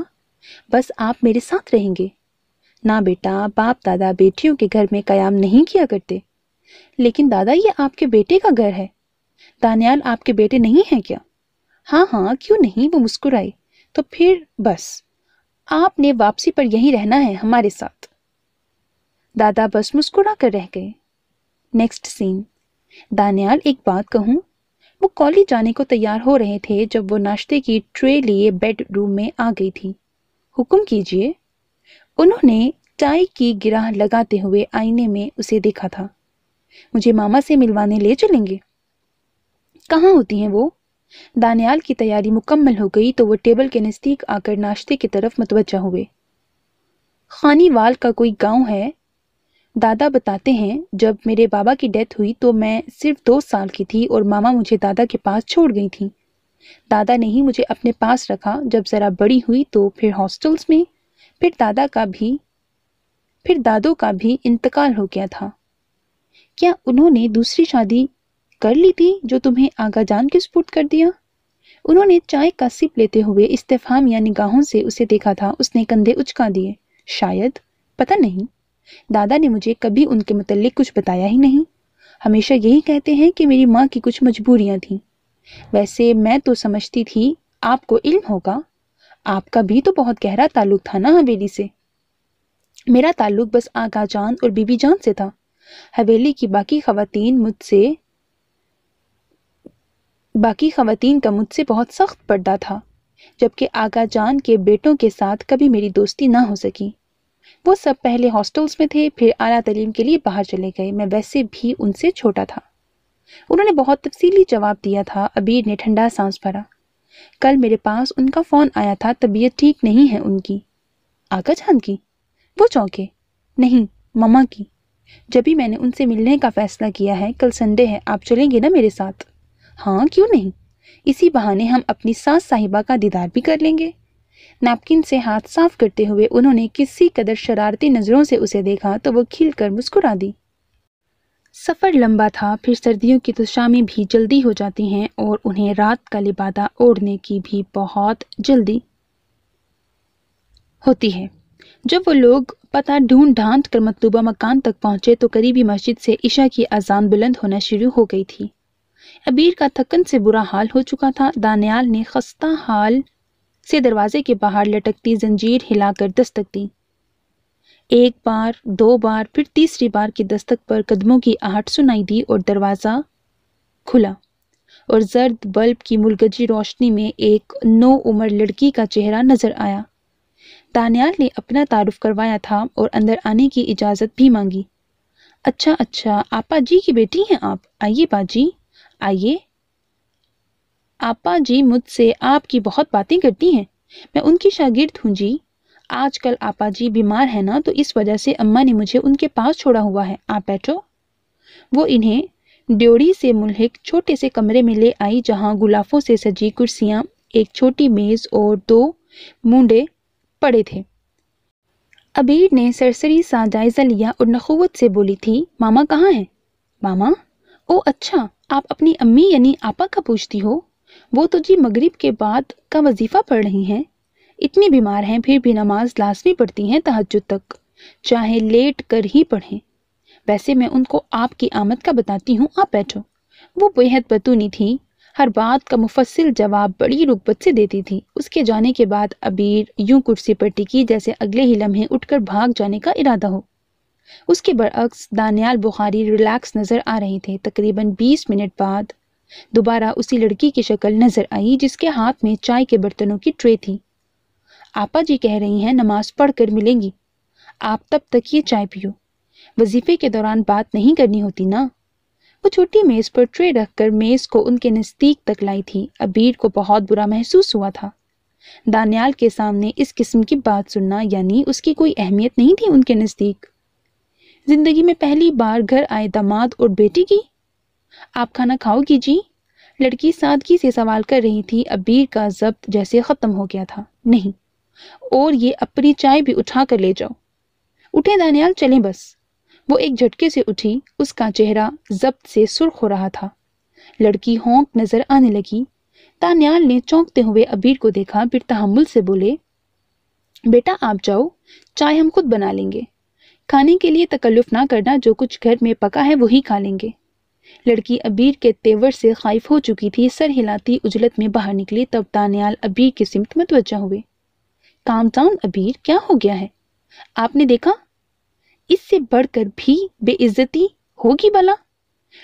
بس آپ میرے ساتھ رہیں گے۔ نہ بیٹا، باپ دادا بیٹیوں کے گھر میں قیام نہیں کیا کرتے۔ لیکن دادا یہ آپ کے بیٹے کا گھر ہے۔ دانیال آپ کے بیٹے نہیں ہیں کیا؟ ہاں ہاں کیوں نہیں، وہ مسکرائے۔ تو پھر بس آپ نے واپسی پر یہیں رہنا ہے ہمارے ساتھ۔ دادا بس مسکرا کر رہ گئے۔ نیکسٹ سین۔ دانیال ایک بات کہوں، وہ کالج جانے کو تیار ہو رہے تھے جب وہ ناشتے کی ٹرے لیے بیڈ روم میں آ گئی تھی۔ حکم کیجیے۔ انہوں نے چائے کی گرہ لگاتے ہوئے آئینے میں اسے دیکھا تھا۔ مجھے ماما سے ملوانے لے چلیں گے؟ کہاں ہوتی ہیں وہ؟ دانیال کی تیاری مکمل ہو گئی تو وہ ٹیبل کے نزدیک آ کر ناشتے کی طرف متوجہ ہوئے۔ خانی وال کا کوئی گاؤں ہے، دادا بتاتے ہیں جب میرے بابا کی ڈیتھ ہوئی تو میں صرف 2 سال کی تھی اور ماما مجھے دادا کے پاس چھوڑ گئی تھی۔ دادا نے ہی مجھے اپنے پاس رکھا، جب ذرا بڑی ہوئی تو پھر ہاسٹلز میں، پھر دادوں کا بھی انتقال ہو گیا تھا۔ کیا انہوں نے دوسری شادی کر لی تھی جو تمہیں آغا جان کے سپرد کر دیا؟ انہوں نے چائے کا سپ لیتے ہوئے استفہامیہ نگاہوں سے اسے دیکھا تھا۔ اس نے کندھے اچکا دیے۔ شاید، پتہ نہیں، دادا نے مجھے کبھی ان کے متعلق کچھ بتایا ہی نہیں۔ ہمیشہ یہی کہتے ہیں کہ میری ماں کی کچھ مجبوریاں تھیں۔ ویسے میں تو سمجھتی تھی آپ کو علم ہوگا، آپ کا بھی تو بہت گہرا تعلق تھا نا حویلی سے۔ میرا تعلق بس آغا جان اور بی بی جان سے تھا۔ حویلی کی باقی خواتین کا مجھ سے بہت سخت پردہ تھا، جبکہ آغا جان کے بیٹوں کے ساتھ کبھی میری دوستی نہ ہو سکی۔ وہ سب پہلے ہاسٹلز میں تھے، پھر اعلیٰ تعلیم کے لیے باہر چلے گئے۔ میں ویسے بھی ان سے چھوٹا تھا۔ انہوں نے بہت تفصیلی جواب دیا تھا۔ عبیر نے ٹھنڈا سانس بھرا۔ کل میرے پاس ان کا فون آیا تھا، طبیعت ٹھیک نہیں ہے ان کی۔ آغا جان کی؟ وہ چونکے۔ نہیں، ماما کی۔ جبھی میں نے ان سے ملنے کا فیصلہ کیا ہے۔ کل سنڈے ہے، آپ چلیں گے نا میرے ساتھ؟ ہاں، کیوں نہیں، اسی بہانے ہم اپنی ساس صاحبہ کا دیدار بھی کر لیں گے۔ نیپکن سے ہاتھ صاف کرتے ہوئے انہوں نے کسی قدر شرارتی نظروں سے اسے دیکھا تو وہ کھل کر مسکرا دی۔ سفر لمبا تھا، پھر سردیوں کی تو شامیں بھی جلدی ہو جاتی ہیں اور انہیں رات کا لبادہ اوڑھنے کی بھی بہت جلدی ہوتی ہے۔ جب وہ لوگ پتہ ڈھونڈ ڈھانٹ کر مطلوبہ مکان تک پہنچے تو قریبی مسجد سے عشاء کی اذان بلند ہونا شروع ہو گئی تھی۔ عبیر کا تھکن سے برا حال ہو چکا تھا۔ دانیال نے خستہ حال سے دروازے کے باہر لٹکتی زنجیر ہلا کر دستک دی۔ 1 بار، 2 بار، پھر تیسری بار کی دستک پر قدموں کی آہٹ سنائی دی اور دروازہ کھلا اور زرد بلب کی ملگجی روشنی میں ایک نوعمر لڑکی کا چہرہ نظر آیا۔ دانیال نے اپنا تعارف کروایا تھا اور اندر آنے کی اجازت بھی مانگی۔ اچھا، آپا جی کی بیٹی ہیں آپ؟ آئیے باجی، آئیے۔ آپا جی مجھ سے آپ کی بہت باتیں کرتی ہیں، میں ان کی شاگرد ہوں جی۔ آج کل آپا جی بیمار ہیں نا، تو اس وجہ سے اماں نے مجھے ان کے پاس چھوڑا ہوا ہے۔ آپ بیٹھو۔ وہ انہیں ڈیوڑی سے ملحق چھوٹے سے کمرے میں لے آئی جہاں غلافوں سے سجی کرسیاں، ایک چھوٹی میز اور 2 مونڈے پڑے تھے۔ عبیر نے سرسری سا جائزہ لیا اور نخوت سے بولی تھی، ماما کہاں ہیں؟ ماما؟ او اچھا، آپ اپنی امی یعنی آپا کا پوچھتی ہو؟ وہ تو جی مغرب کے بعد کا وظیفہ پڑھ رہی ہیں۔ اتنی بیمار ہیں پھر بھی نماز لازمی پڑھتی ہیں تہجد تک، چاہے لیٹ کر ہی پڑھیں۔ ویسے میں ان کو آپ کی آمد کا بتاتی ہوں، آپ بیٹھو۔ وہ بےحد بتونی تھی، ہر بات کا مفصل جواب بڑی رغبت سے دیتی تھی۔ اس کے جانے کے بعد عبیر یوں کرسی پر ٹکی جیسے اگلے ہی لمحے اٹھ کر بھاگ جانے کا ارادہ ہو۔ اس کے برعکس دانیال بخاری ریلیکس نظر آ رہے تھے۔ تقریباً 20 منٹ بعد دوبارہ اسی لڑکی کی شکل نظر آئی جس کے ہاتھ میں چائے کے برتنوں کی ٹرے تھی۔ آپا جی کہہ رہی ہیں نماز پڑھ کر ملیں گی، آپ تب تک یہ چائے پیو، وظیفے کے دوران بات نہیں کرنی ہوتی نا۔ وہ چھوٹی میز پر ٹرے رکھ کر میز کو ان کے نزدیک تک لائی تھی۔ عبیر کو بہت برا محسوس ہوا تھا۔ دانیال کے سامنے اس قسم کی بات سننا یعنی اس کی کوئی اہمیت نہیں تھی ان کے نزدیک۔ زندگی میں پہلی بار گھر آئے داماد اور بیٹی کی۔ آپ کھانا کھاؤ گی جی؟ لڑکی سادگی سے سوال کر رہی تھی۔ عبیر کا ضبط جیسے ختم ہو گیا تھا۔ نہیں، اور یہ اپنی چائے بھی اٹھا کر لے جاؤ۔ اٹھے دانیال، چلیں بس۔ وہ ایک جھٹکے سے اٹھی، اس کا چہرہ ضبط سے سرخ ہو رہا تھا۔ لڑکی ہونک نظر آنے لگی۔ دانیال نے چونکتے ہوئے عبیر کو دیکھا، پھر تحمل سے بولے، بیٹا آپ جاؤ، چائے ہم خود بنا لیں گے۔ کھانے کے لیے تکلف نہ کرنا، جو کچھ گھر میں پکا ہے وہی کھا لیں گے۔ لڑکی عبیر کے تیور سے خائف ہو چکی تھی، سر ہلاتی عجلت میں باہر نکلی۔ تب دانیال عبیر کی سمت متوجہ ہوئے۔ کام ڈاؤن ابیر، کیا ہو گیا ہے؟ آپ نے دیکھا؟ اس سے بڑھ کر بھی بے عزتی ہوگی بلا؟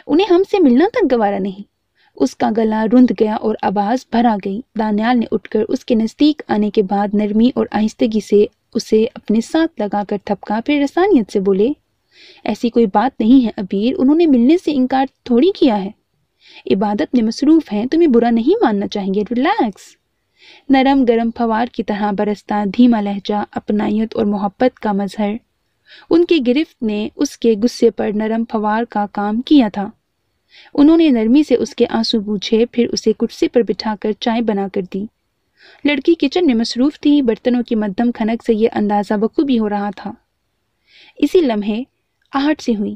انہیں ہم سے ملنا تک گوارا نہیں۔ اس کا گلا رند گیا اور آواز بھر آ گئی۔ دانیال نے اٹھ کر اس کے نزدیک آنے کے بعد نرمی اور آہستگی سے اسے اپنے ساتھ لگا کر تھپکا، پھر رسانیت سے بولے، ایسی کوئی بات نہیں ہے ابیر، انہوں نے ملنے سے انکار تھوڑی کیا ہے، عبادت میں مصروف ہیں، تمہیں برا نہیں ماننا چاہیں گے، ریلیکس۔ نرم گرم فوار کی طرح برستا دھیما لہجہ، اپنائیت اور محبت کا مظہر، ان کی گرفت نے اس کے غصے پر نرم فوار کا کام کیا تھا۔ انہوں نے نرمی سے اس کے آنسو پوچھے، پھر اسے کرسی پر بٹھا کر چائے بنا کر دی۔ لڑکی کچن میں مصروف تھی، برتنوں کی مدھم کھنک سے یہ اندازہ بخوبی ہو رہا تھا۔ اسی لمحے آہٹ سے ہوئی۔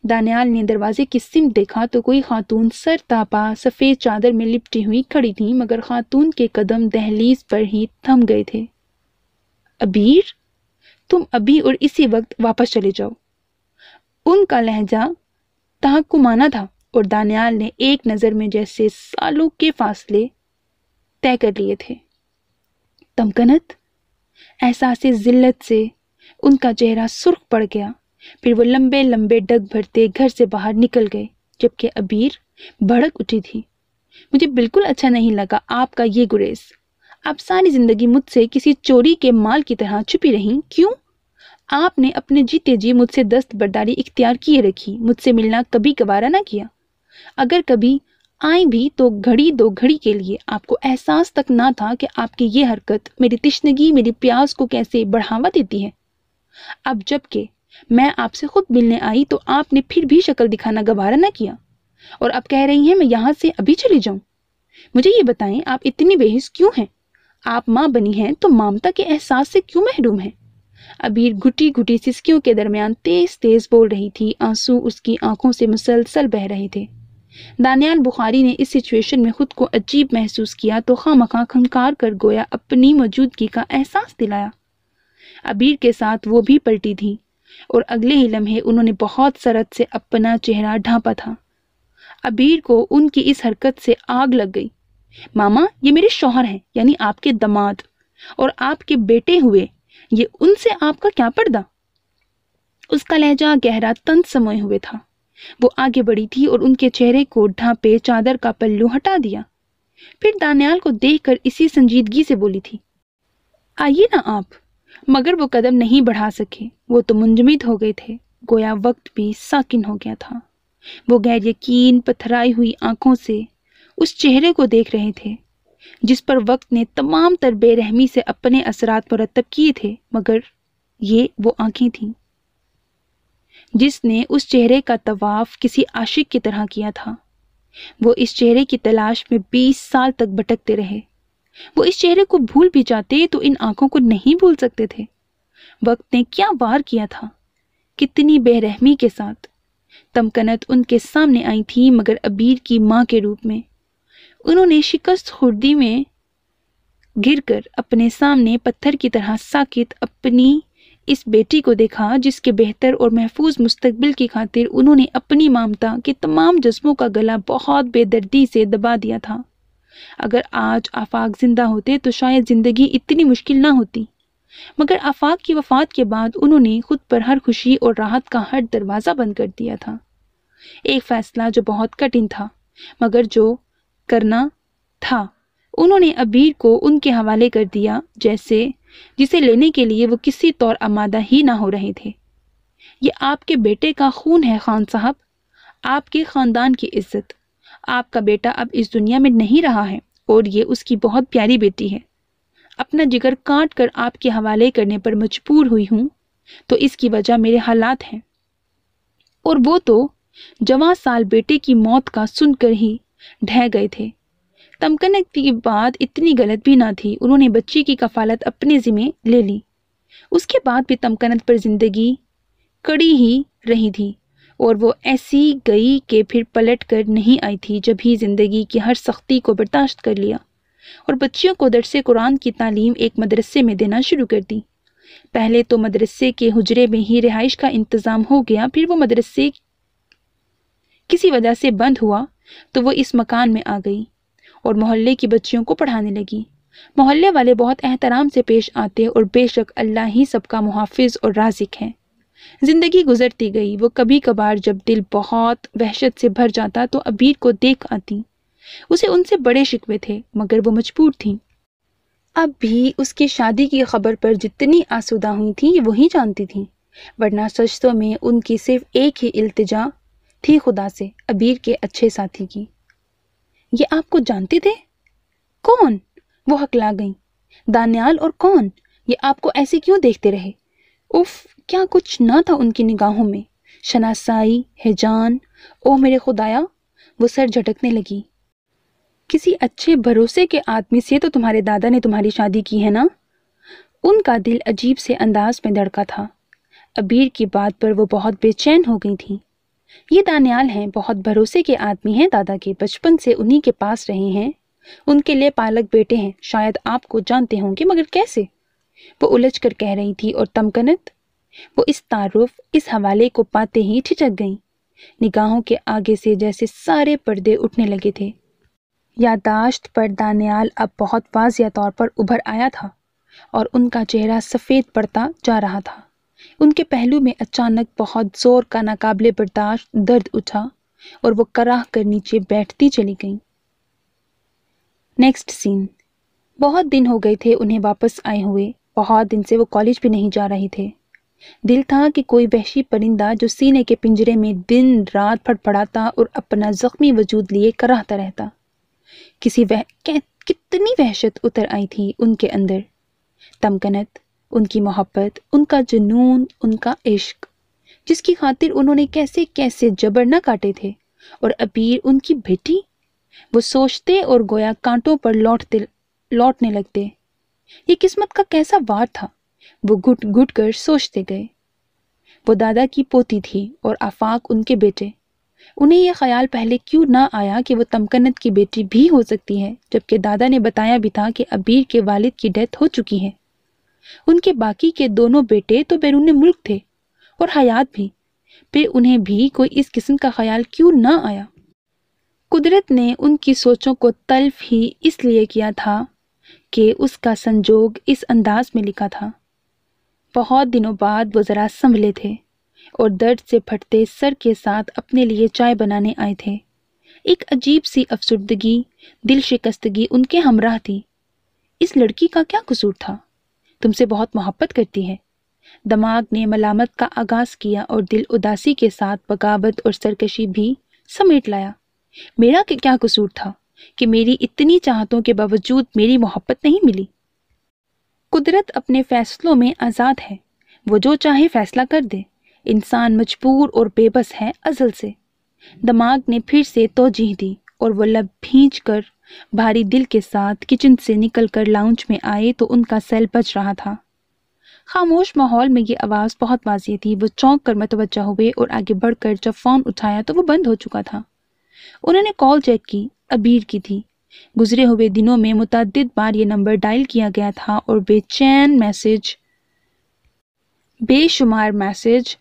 دانیال نے دروازے کی سمت دیکھا تو کوئی خاتون سر تاپا سفید چادر میں لپٹی ہوئی کھڑی تھی، مگر خاتون کے قدم دہلیز پر ہی تھم گئے تھے۔ ابیر، تم ابھی اور اسی وقت واپس چلے جاؤ۔ ان کا لہجہ تحکمانہ تھا اور دانیال نے ایک نظر میں جیسے سالوں کے فاصلے طے کر لیے تھے۔ تمکنت، احساس ذلت سے ان کا چہرہ سرخ پڑ گیا، پھر وہ لمبے لمبے ڈگ بھرتے گھر سے باہر نکل گئے، جبکہ ابیر بھڑک اٹھی تھی۔ مجھے بالکل اچھا نہیں لگا آپ کا یہ گریز۔ آپ ساری زندگی مجھ سے کسی چوری کے مال کی طرح چھپی رہیں، کیوں؟ آپ نے اپنے جیتے جی مجھ سے دستبرداری اختیار کیے رکھی، مجھ سے ملنا کبھی گوارا نہ کیا۔ اگر کبھی آئیں بھی تو گھڑی دو گھڑی کے لیے۔ آپ کو احساس تک نہ تھا کہ آپ کی یہ حرکت میری تشنگی، میری پیاس کو کیسے بڑھاوا دیتی ہے۔ اب جب کہ میں آپ سے خود ملنے آئی تو آپ نے پھر بھی شکل دکھانا گوارا نہ کیا، اور اب کہہ رہی ہیں میں یہاں سے ابھی چلی جاؤں۔ مجھے یہ بتائیں، آپ اتنی بے حس کیوں ہیں؟ آپ ماں بنی ہیں تو ممتا کے احساس سے کیوں محروم ہیں؟ ابیر گھٹی گھٹی سسکیوں کے درمیان تیز تیز بول رہی تھی، آنسو اس کی آنکھوں سے مسلسل بہہ رہے تھے۔ دانیال بخاری نے اس سچویشن میں خود کو عجیب محسوس کیا تو خواہ کھنکار کر گویا اپنی موجودگی کا احساس دلایا۔ ابیر کے ساتھ وہ بھی پلٹی تھی اور اگلے ہی لمحے انہوں نے بہت سرت سے اپنا چہرہ ڈھانپا تھا۔ ابیر کو ان کی اس حرکت سے آگ لگ گئی۔ ماما، یہ میرے شوہر ہیں، یعنی آپ کے دماد، اور آپ کے بیٹے ہوئے یہ ان سے آپ کا کیا پردہ؟ اس کا لہجہ گہرا طنز سموئے ہوئے تھا۔ وہ آگے بڑھی تھی اور ان کے چہرے کو ڈھانپے چادر کا پلو ہٹا دیا، پھر دانیال کو دیکھ کر اسی سنجیدگی سے بولی تھی، آئیے نا آپ، مگر وہ قدم نہیں بڑھا سکے۔ وہ تو منجمد ہو گئے تھے، گویا وقت بھی ساکن ہو گیا تھا۔ وہ غیر یقین پتھرائی ہوئی آنکھوں سے اس چہرے کو دیکھ رہے تھے جس پر وقت نے تمام تر بے رحمی سے اپنے اثرات مرتب کیے تھے، مگر یہ وہ آنکھیں تھیں جس نے اس چہرے کا طواف کسی عاشق کی طرح کیا تھا۔ وہ اس چہرے کی تلاش میں 20 سال تک بھٹکتے رہے۔ وہ اس چہرے کو بھول بھی جاتے تو ان آنکھوں کو نہیں بھول سکتے تھے۔ وقت نے کیا وار کیا تھا، کتنی بے رحمی کے ساتھ۔ تمکنت ان کے سامنے آئی تھی، مگر ابیر کی ماں کے روپ میں۔ انہوں نے شکست خوردی میں گر کر اپنے سامنے پتھر کی طرح ساکت اپنی اس بیٹی کو دیکھا جس کے بہتر اور محفوظ مستقبل کی خاطر انہوں نے اپنی ممتا کے تمام جذبوں کا گلا بہت بے دردی سے دبا دیا تھا۔ اگر آج آفاق زندہ ہوتے تو شاید زندگی اتنی مشکل نہ ہوتی، مگر آفاق کی وفات کے بعد انہوں نے خود پر ہر خوشی اور راحت کا ہر دروازہ بند کر دیا تھا۔ ایک فیصلہ جو بہت کٹھن تھا، مگر جو کرنا تھا، انہوں نے ابیر کو ان کے حوالے کر دیا، جسے لینے کے لیے وہ کسی طور آمادہ ہی نہ ہو رہے تھے۔ یہ آپ کے بیٹے کا خون ہے خان صاحب، آپ کے خاندان کی عزت۔ آپ کا بیٹا اب اس دنیا میں نہیں رہا ہے اور یہ اس کی بہت پیاری بیٹی ہے۔ اپنا جگر کاٹ کر آپ کے حوالے کرنے پر مجبور ہوئی ہوں تو اس کی وجہ میرے حالات ہیں، اور وہ تو جوان سال بیٹے کی موت کا سن کر ہی ڈھہ گئے تھے۔ تمکنت کی بات اتنی غلط بھی نہ تھی، انہوں نے بچی کی کفالت اپنے ذمہ لے لی۔ اس کے بعد بھی تمکنت پر زندگی کڑی ہی رہی تھی، اور وہ ایسی گئی کہ پھر پلٹ کر نہیں آئی تھی جب ہی زندگی کی ہر سختی کو برداشت کر لیا اور بچیوں کو درس قرآن کی تعلیم ایک مدرسے میں دینا شروع کر دی۔ پہلے تو مدرسے کے حجرے میں ہی رہائش کا انتظام ہو گیا، پھر وہ مدرسے کسی وجہ سے بند ہوا تو وہ اس مکان میں آ گئی اور محلے کی بچیوں کو پڑھانے لگی۔ محلے والے بہت احترام سے پیش آتے اور بے شک اللہ ہی سب کا محافظ اور رازق ہے۔ زندگی گزرتی گئی۔ وہ کبھی کبھار جب دل بہت وحشت سے بھر جاتا تو عبیر کو دیکھ آتی۔ اسے ان سے بڑے شکوے تھے مگر وہ مجبور تھیں۔ اب بھی اس کی شادی کی خبر پر جتنی آسودہ ہوئی تھیں یہ وہی جانتی تھیں، ورنہ سجدوں میں ان کی صرف ایک ہی التجا تھی خدا سے، عبیر کے اچھے ساتھی کی۔ یہ آپ کو جانتے تھے؟ کون؟ وہ ہکلا گئیں۔ دانیال اور کون؟ یہ آپ کو ایسے کیوں دیکھتے رہے؟ اف، کیا کچھ نہ تھا ان کی نگاہوں میں؟ شناسائی، ہیجان، او میرے خدایا! وہ سر جھٹکنے لگی۔ کسی اچھے بھروسے کے آدمی سے تو تمہارے دادا نے تمہاری شادی کی ہے نا؟ ان کا دل عجیب سے انداز میں دھڑکا تھا۔ عبیر کی بات پر وہ بہت بے چین ہو گئی تھی۔ یہ دانیال ہیں، بہت بھروسے کے آدمی ہیں دادا کے، بچپن سے انہی کے پاس رہے ہیں، ان کے لیے پالک بیٹے ہیں، شاید آپ کو جانتے ہوں گے مگر کیسے؟ وہ الجھ کر کہہ رہی تھی۔ اور تمکنت؟ وہ اس تعارف، اس حوالے کو پاتے ہی ٹھٹک گئیں۔ نگاہوں کے آگے سے جیسے سارے پردے اٹھنے لگے تھے۔ یادداشت پر دانیال اب بہت واضح طور پر ابھر آیا تھا اور ان کا چہرہ سفید پڑتا جا رہا تھا۔ ان کے پہلو میں اچانک بہت زور کا ناقابل برداشت درد اٹھا اور وہ کراہ کر نیچے بیٹھتی چلی گئیں۔ نیکسٹ سین۔ بہت دن ہو گئے تھے انہیں واپس آئے ہوئے، بہت دن سے وہ کالج بھی نہیں جا رہے تھے۔ دل تھا کہ کوئی وحشی پرندہ جو سینے کے پنجرے میں دن رات پھڑپڑاتا اور اپنا زخمی وجود لیے کراہتا رہتا۔ کتنی وحشت اتر آئی تھی ان کے اندر۔ تمکنت، ان کی محبت، ان کا جنون، ان کا عشق، جس کی خاطر انہوں نے کیسے کیسے جبر نہ کاٹے تھے، اور عبیر ان کی بیٹی۔ وہ سوچتے اور گویا کانٹوں پر لوٹنے لگتے۔ یہ قسمت کا کیسا وار تھا؟ وہ گھٹ گھٹ کر سوچتے گئے۔ وہ دادا کی پوتی تھی اور آفاق ان کے بیٹے۔ انہیں یہ خیال پہلے کیوں نہ آیا کہ وہ تمکنت کی بیٹی بھی ہو سکتی ہے، جبکہ دادا نے بتایا بھی تھا کہ عبیر کے والد کی ڈیتھ ہو چکی ہے۔ ان کے باقی کے دونوں بیٹے تو بیرون ملک تھے اور حیات بھی، پھر انہیں بھی کوئی اس قسم کا خیال کیوں نہ آیا؟ قدرت نے ان کی سوچوں کو تلف ہی اس لیے کیا تھا کہ اس کا سنجوگ اس انداز میں لکھا تھا۔ بہت دنوں بعد وہ ذرا سنبھلے تھے اور درد سے پھٹتے سر کے ساتھ اپنے لیے چائے بنانے آئے تھے۔ ایک عجیب سی افسردگی، دل شکستگی ان کے ہمراہ تھی۔ اس لڑکی کا کیا قصور تھا؟ تم سے بہت محبت کرتی ہے، دماغ نے ملامت کا آغاز کیا اور دل اداسی کے ساتھ بغاوت اور سرکشی بھی سمیٹ لایا۔ میرا کیا قصور تھا کہ میری اتنی چاہتوں کے باوجود میری محبت نہیں ملی؟ قدرت اپنے فیصلوں میں آزاد ہے، وہ جو چاہے فیصلہ کر دے۔ انسان مجبور اور بے بس ہے ازل سے۔ دماغ نے پھر سے توجیہ دی اور وہ لب بھینچ کر بھاری دل کے ساتھ کچن سے نکل کر لاؤنج میں آئے تو ان کا سیل بج رہا تھا۔ خاموش ماحول میں یہ آواز بہت واضح تھی۔ وہ چونک کر متوجہ ہوئے اور آگے بڑھ کر جب فون اٹھایا تو وہ بند ہو چکا تھا۔ انہوں نے کال چیک کی، عبیر کی تھی۔ گزرے ہوئے دنوں میں متعدد بار یہ نمبر ڈائل کیا گیا تھا اور بے شمار میسج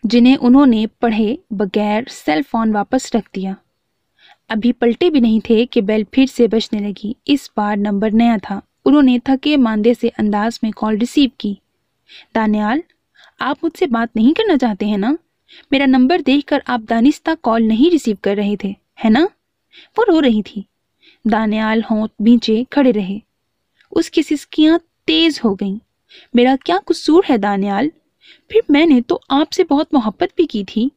جنہیں انہوں نے پڑھے بغیر سیل فون واپس رکھ دیا۔ ابھی پلٹے بھی نہیں تھے کہ بیل پھر سے بجنے لگی۔ اس بار نمبر نیا تھا۔ انہوں نے تھکے ماندے سے انداز میں کال ریسیو کی۔ دانیال، آپ مجھ سے بات نہیں کرنا چاہتے ہیں نا؟ میرا نمبر دیکھ کر آپ دانستہ کال نہیں ریسیو کر رہے تھے، ہے نا؟ وہ رو رہی تھی۔ دانیال ہونٹ بھینچے کھڑے رہے۔ اس کی سسکیاں تیز ہو گئیں۔ میرا کیا قصور ہے دانیال؟ پھر میں نے تو آپ سے بہت محبت بھی کی تھی۔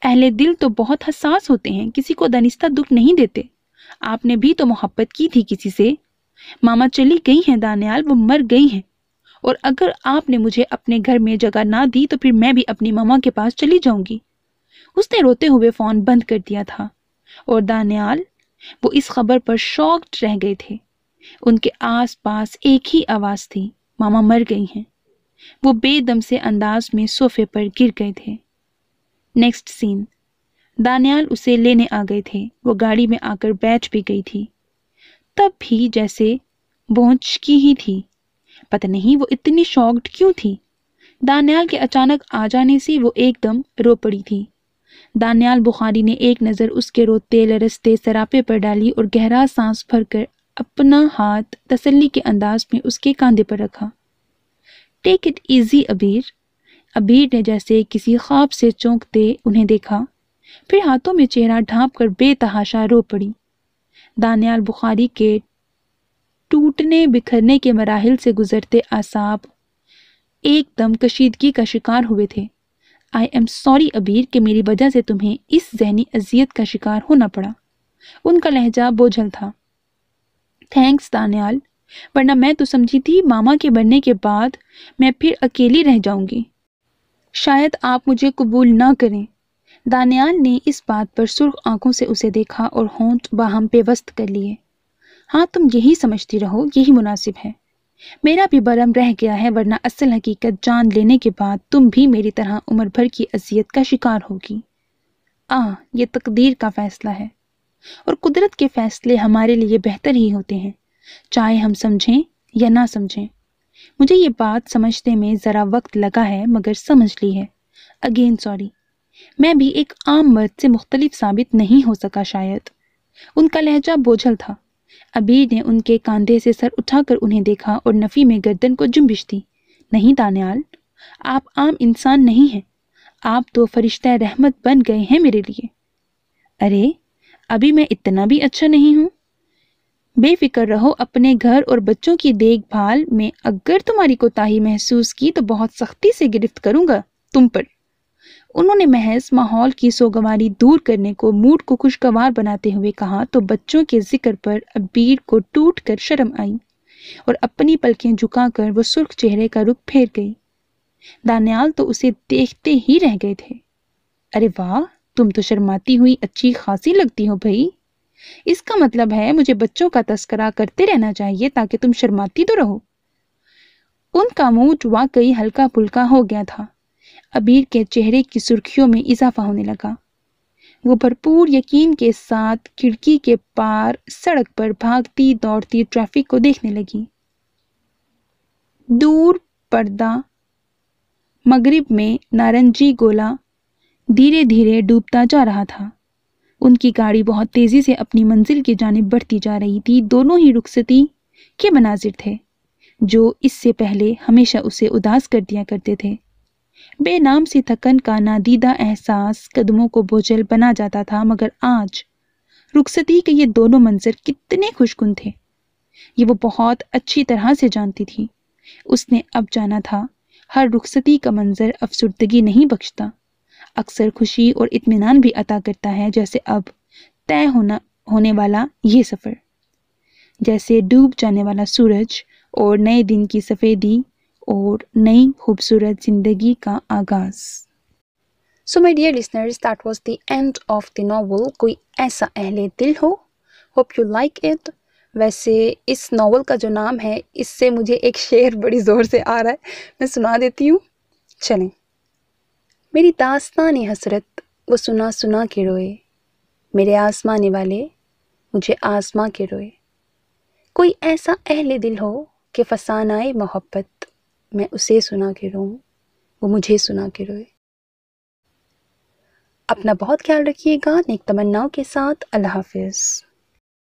اہل دل تو بہت حساس ہوتے ہیں، کسی کو دانستہ دکھ نہیں دیتے۔ آپ نے بھی تو محبت کی تھی کسی سے۔ ماما چلی گئی ہیں دانیال، وہ مر گئی ہیں، اور اگر آپ نے مجھے اپنے گھر میں جگہ نہ دی تو پھر میں بھی اپنی ماما کے پاس چلی جاؤں گی۔ اس نے روتے ہوئے فون بند کر دیا تھا، اور دانیال، وہ اس خبر پر شاکڈ رہ گئے تھے۔ ان کے آس پاس ایک ہی آواز تھی، ماما مر گئی ہیں۔ وہ بے دم سے انداز میں صوفے پر گر گئے تھے۔ نیکسٹ سین۔ دانیال اسے لینے آ گئے تھے۔ وہ گاڑی میں آ کر بیٹھ بھی گئی تھی، تب بھی جیسے بونچ کی ہی تھی۔ پتہ نہیں وہ اتنی شاکڈ کیوں تھی۔ دانیال کے اچانک آ جانے سے وہ ایک دم رو پڑی تھی۔ دانیال بخاری نے ایک نظر اس کے روتے لرزتے سراپے پر ڈالی اور گہرا سانس بھر کر اپنا ہاتھ تسلی کے انداز میں اس کے کاندھے پر رکھا۔ ٹیک اٹ ایزی ابیر۔ ابیر نے جیسے کسی خواب سے چونکتے انہیں دیکھا، پھر ہاتھوں میں چہرہ ڈھانپ کر بے تحاشا رو پڑی۔ دانیال بخاری کے ٹوٹنے بکھرنے کے مراحل سے گزرتے اعصاب ایک دم کشیدگی کا شکار ہوئے تھے۔ آئی ایم سوری ابیر کہ میری وجہ سے تمہیں اس ذہنی اذیت کا شکار ہونا پڑا۔ ان کا لہجہ بوجھل تھا۔ تھینکس دانیال، ورنہ میں تو سمجھی تھی ماما کے بننے کے بعد میں پھر اکیلی رہ جاؤں گی۔ شاید آپ مجھے قبول نہ کریں۔ دانیال نے اس بات پر سرخ آنکھوں سے اسے دیکھا اور ہونٹ باہم پیوست کر لیے۔ ہاں تم یہی سمجھتی رہو، یہی مناسب ہے۔ میرا بھی برم رہ گیا ہے، ورنہ اصل حقیقت جان لینے کے بعد تم بھی میری طرح عمر بھر کی اذیت کا شکار ہوگی۔ یہ تقدیر کا فیصلہ ہے، اور قدرت کے فیصلے ہمارے لیے بہتر ہی ہوتے ہیں، چاہے ہم سمجھیں یا نہ سمجھیں۔ مجھے یہ بات سمجھنے میں ذرا وقت لگا ہے، مگر سمجھ لی ہے۔ اگین سوری، میں بھی ایک عام مرد سے مختلف ثابت نہیں ہو سکا شاید۔ ان کا لہجہ بوجھل تھا۔ ابیر نے ان کے کاندھے سے سر اٹھا کر انہیں دیکھا اور نفی میں گردن کو جنبش دی۔ نہیں دانیال، آپ عام انسان نہیں ہیں، آپ تو فرشتہ رحمت بن گئے ہیں میرے لیے۔ ارے ابھی میں اتنا بھی اچھا نہیں ہوں؟ بے فکر رہو، اپنے گھر اور بچوں کی دیکھ بھال میں اگر تمہاری کوتاہی محسوس کی تو بہت سختی سے گرفت کروں گا تم پر۔ انہوں نے محض ماحول کی سوگواری دور کرنے کو موڈ کو خوشگوار بناتے ہوئے کہا تو بچوں کے ذکر پر ابیر کو ٹوٹ کر شرم آئی اور اپنی پلکیں جھکا کر وہ سرخ چہرے کا رخ پھیر گئی۔ دانیال تو اسے دیکھتے ہی رہ گئے تھے۔ ارے واہ، تم تو شرماتی ہوئی اچھی خاصی لگتی ہو بھائی۔ اس کا مطلب ہے مجھے بچوں کا تذکرہ کرتے رہنا چاہیے تاکہ تم شرماتی تو رہو۔ ان کا موڈ واقعی ہلکا پھلکا ہو گیا تھا۔ ابیر کے چہرے کی سرخیوں میں اضافہ ہونے لگا۔ وہ بھرپور یقین کے ساتھ کھڑکی کے پار سڑک پر بھاگتی دوڑتی ٹریفک کو دیکھنے لگی۔ دور پردہ مغرب میں نارنجی گولا دھیرے دھیرے ڈوبتا جا رہا تھا۔ ان کی گاڑی بہت تیزی سے اپنی منزل کی جانب بڑھتی جا رہی تھی۔ دونوں ہی رخصتی کے مناظر تھے جو اس سے پہلے ہمیشہ اسے اداس کر دیا کرتے تھے۔ بے نام سی تھکن کا نادیدہ احساس قدموں کو بوجھل بنا جاتا تھا، مگر آج رخصتی کے یہ دونوں منظر کتنے خوشگن تھے، یہ وہ بہت اچھی طرح سے جانتی تھی۔ اس نے اب جانا تھا، ہر رخصتی کا منظر افسردگی نہیں بخشتا، اکثر خوشی اور اطمینان بھی عطا کرتا ہے، جیسے اب طے ہونے والا یہ سفر، جیسے ڈوب جانے والا سورج اور نئے دن کی سفیدی اور نئی خوبصورت زندگی کا آغاز۔ So my dear listeners, that was the end of the novel کوئی ایسا اہل دل ہو۔ Hope you like it۔ ویسے اس ناول کا جو نام ہے اس سے مجھے ایک شعر بڑی زور سے آ رہا ہے، میں سنا دیتی ہوں، چلیں۔ میری داستان حسرت وہ سنا سنا کے روئے، میرے آزمانے والے مجھے آزما کے روئے۔ کوئی ایسا اہل دل ہو کہ فسانۂ محبت میں اسے سنا کے روؤں، وہ مجھے سنا کے روئے۔ اپنا بہت خیال رکھیے گا، نیک تمناؤں کے ساتھ، اللہ حافظ۔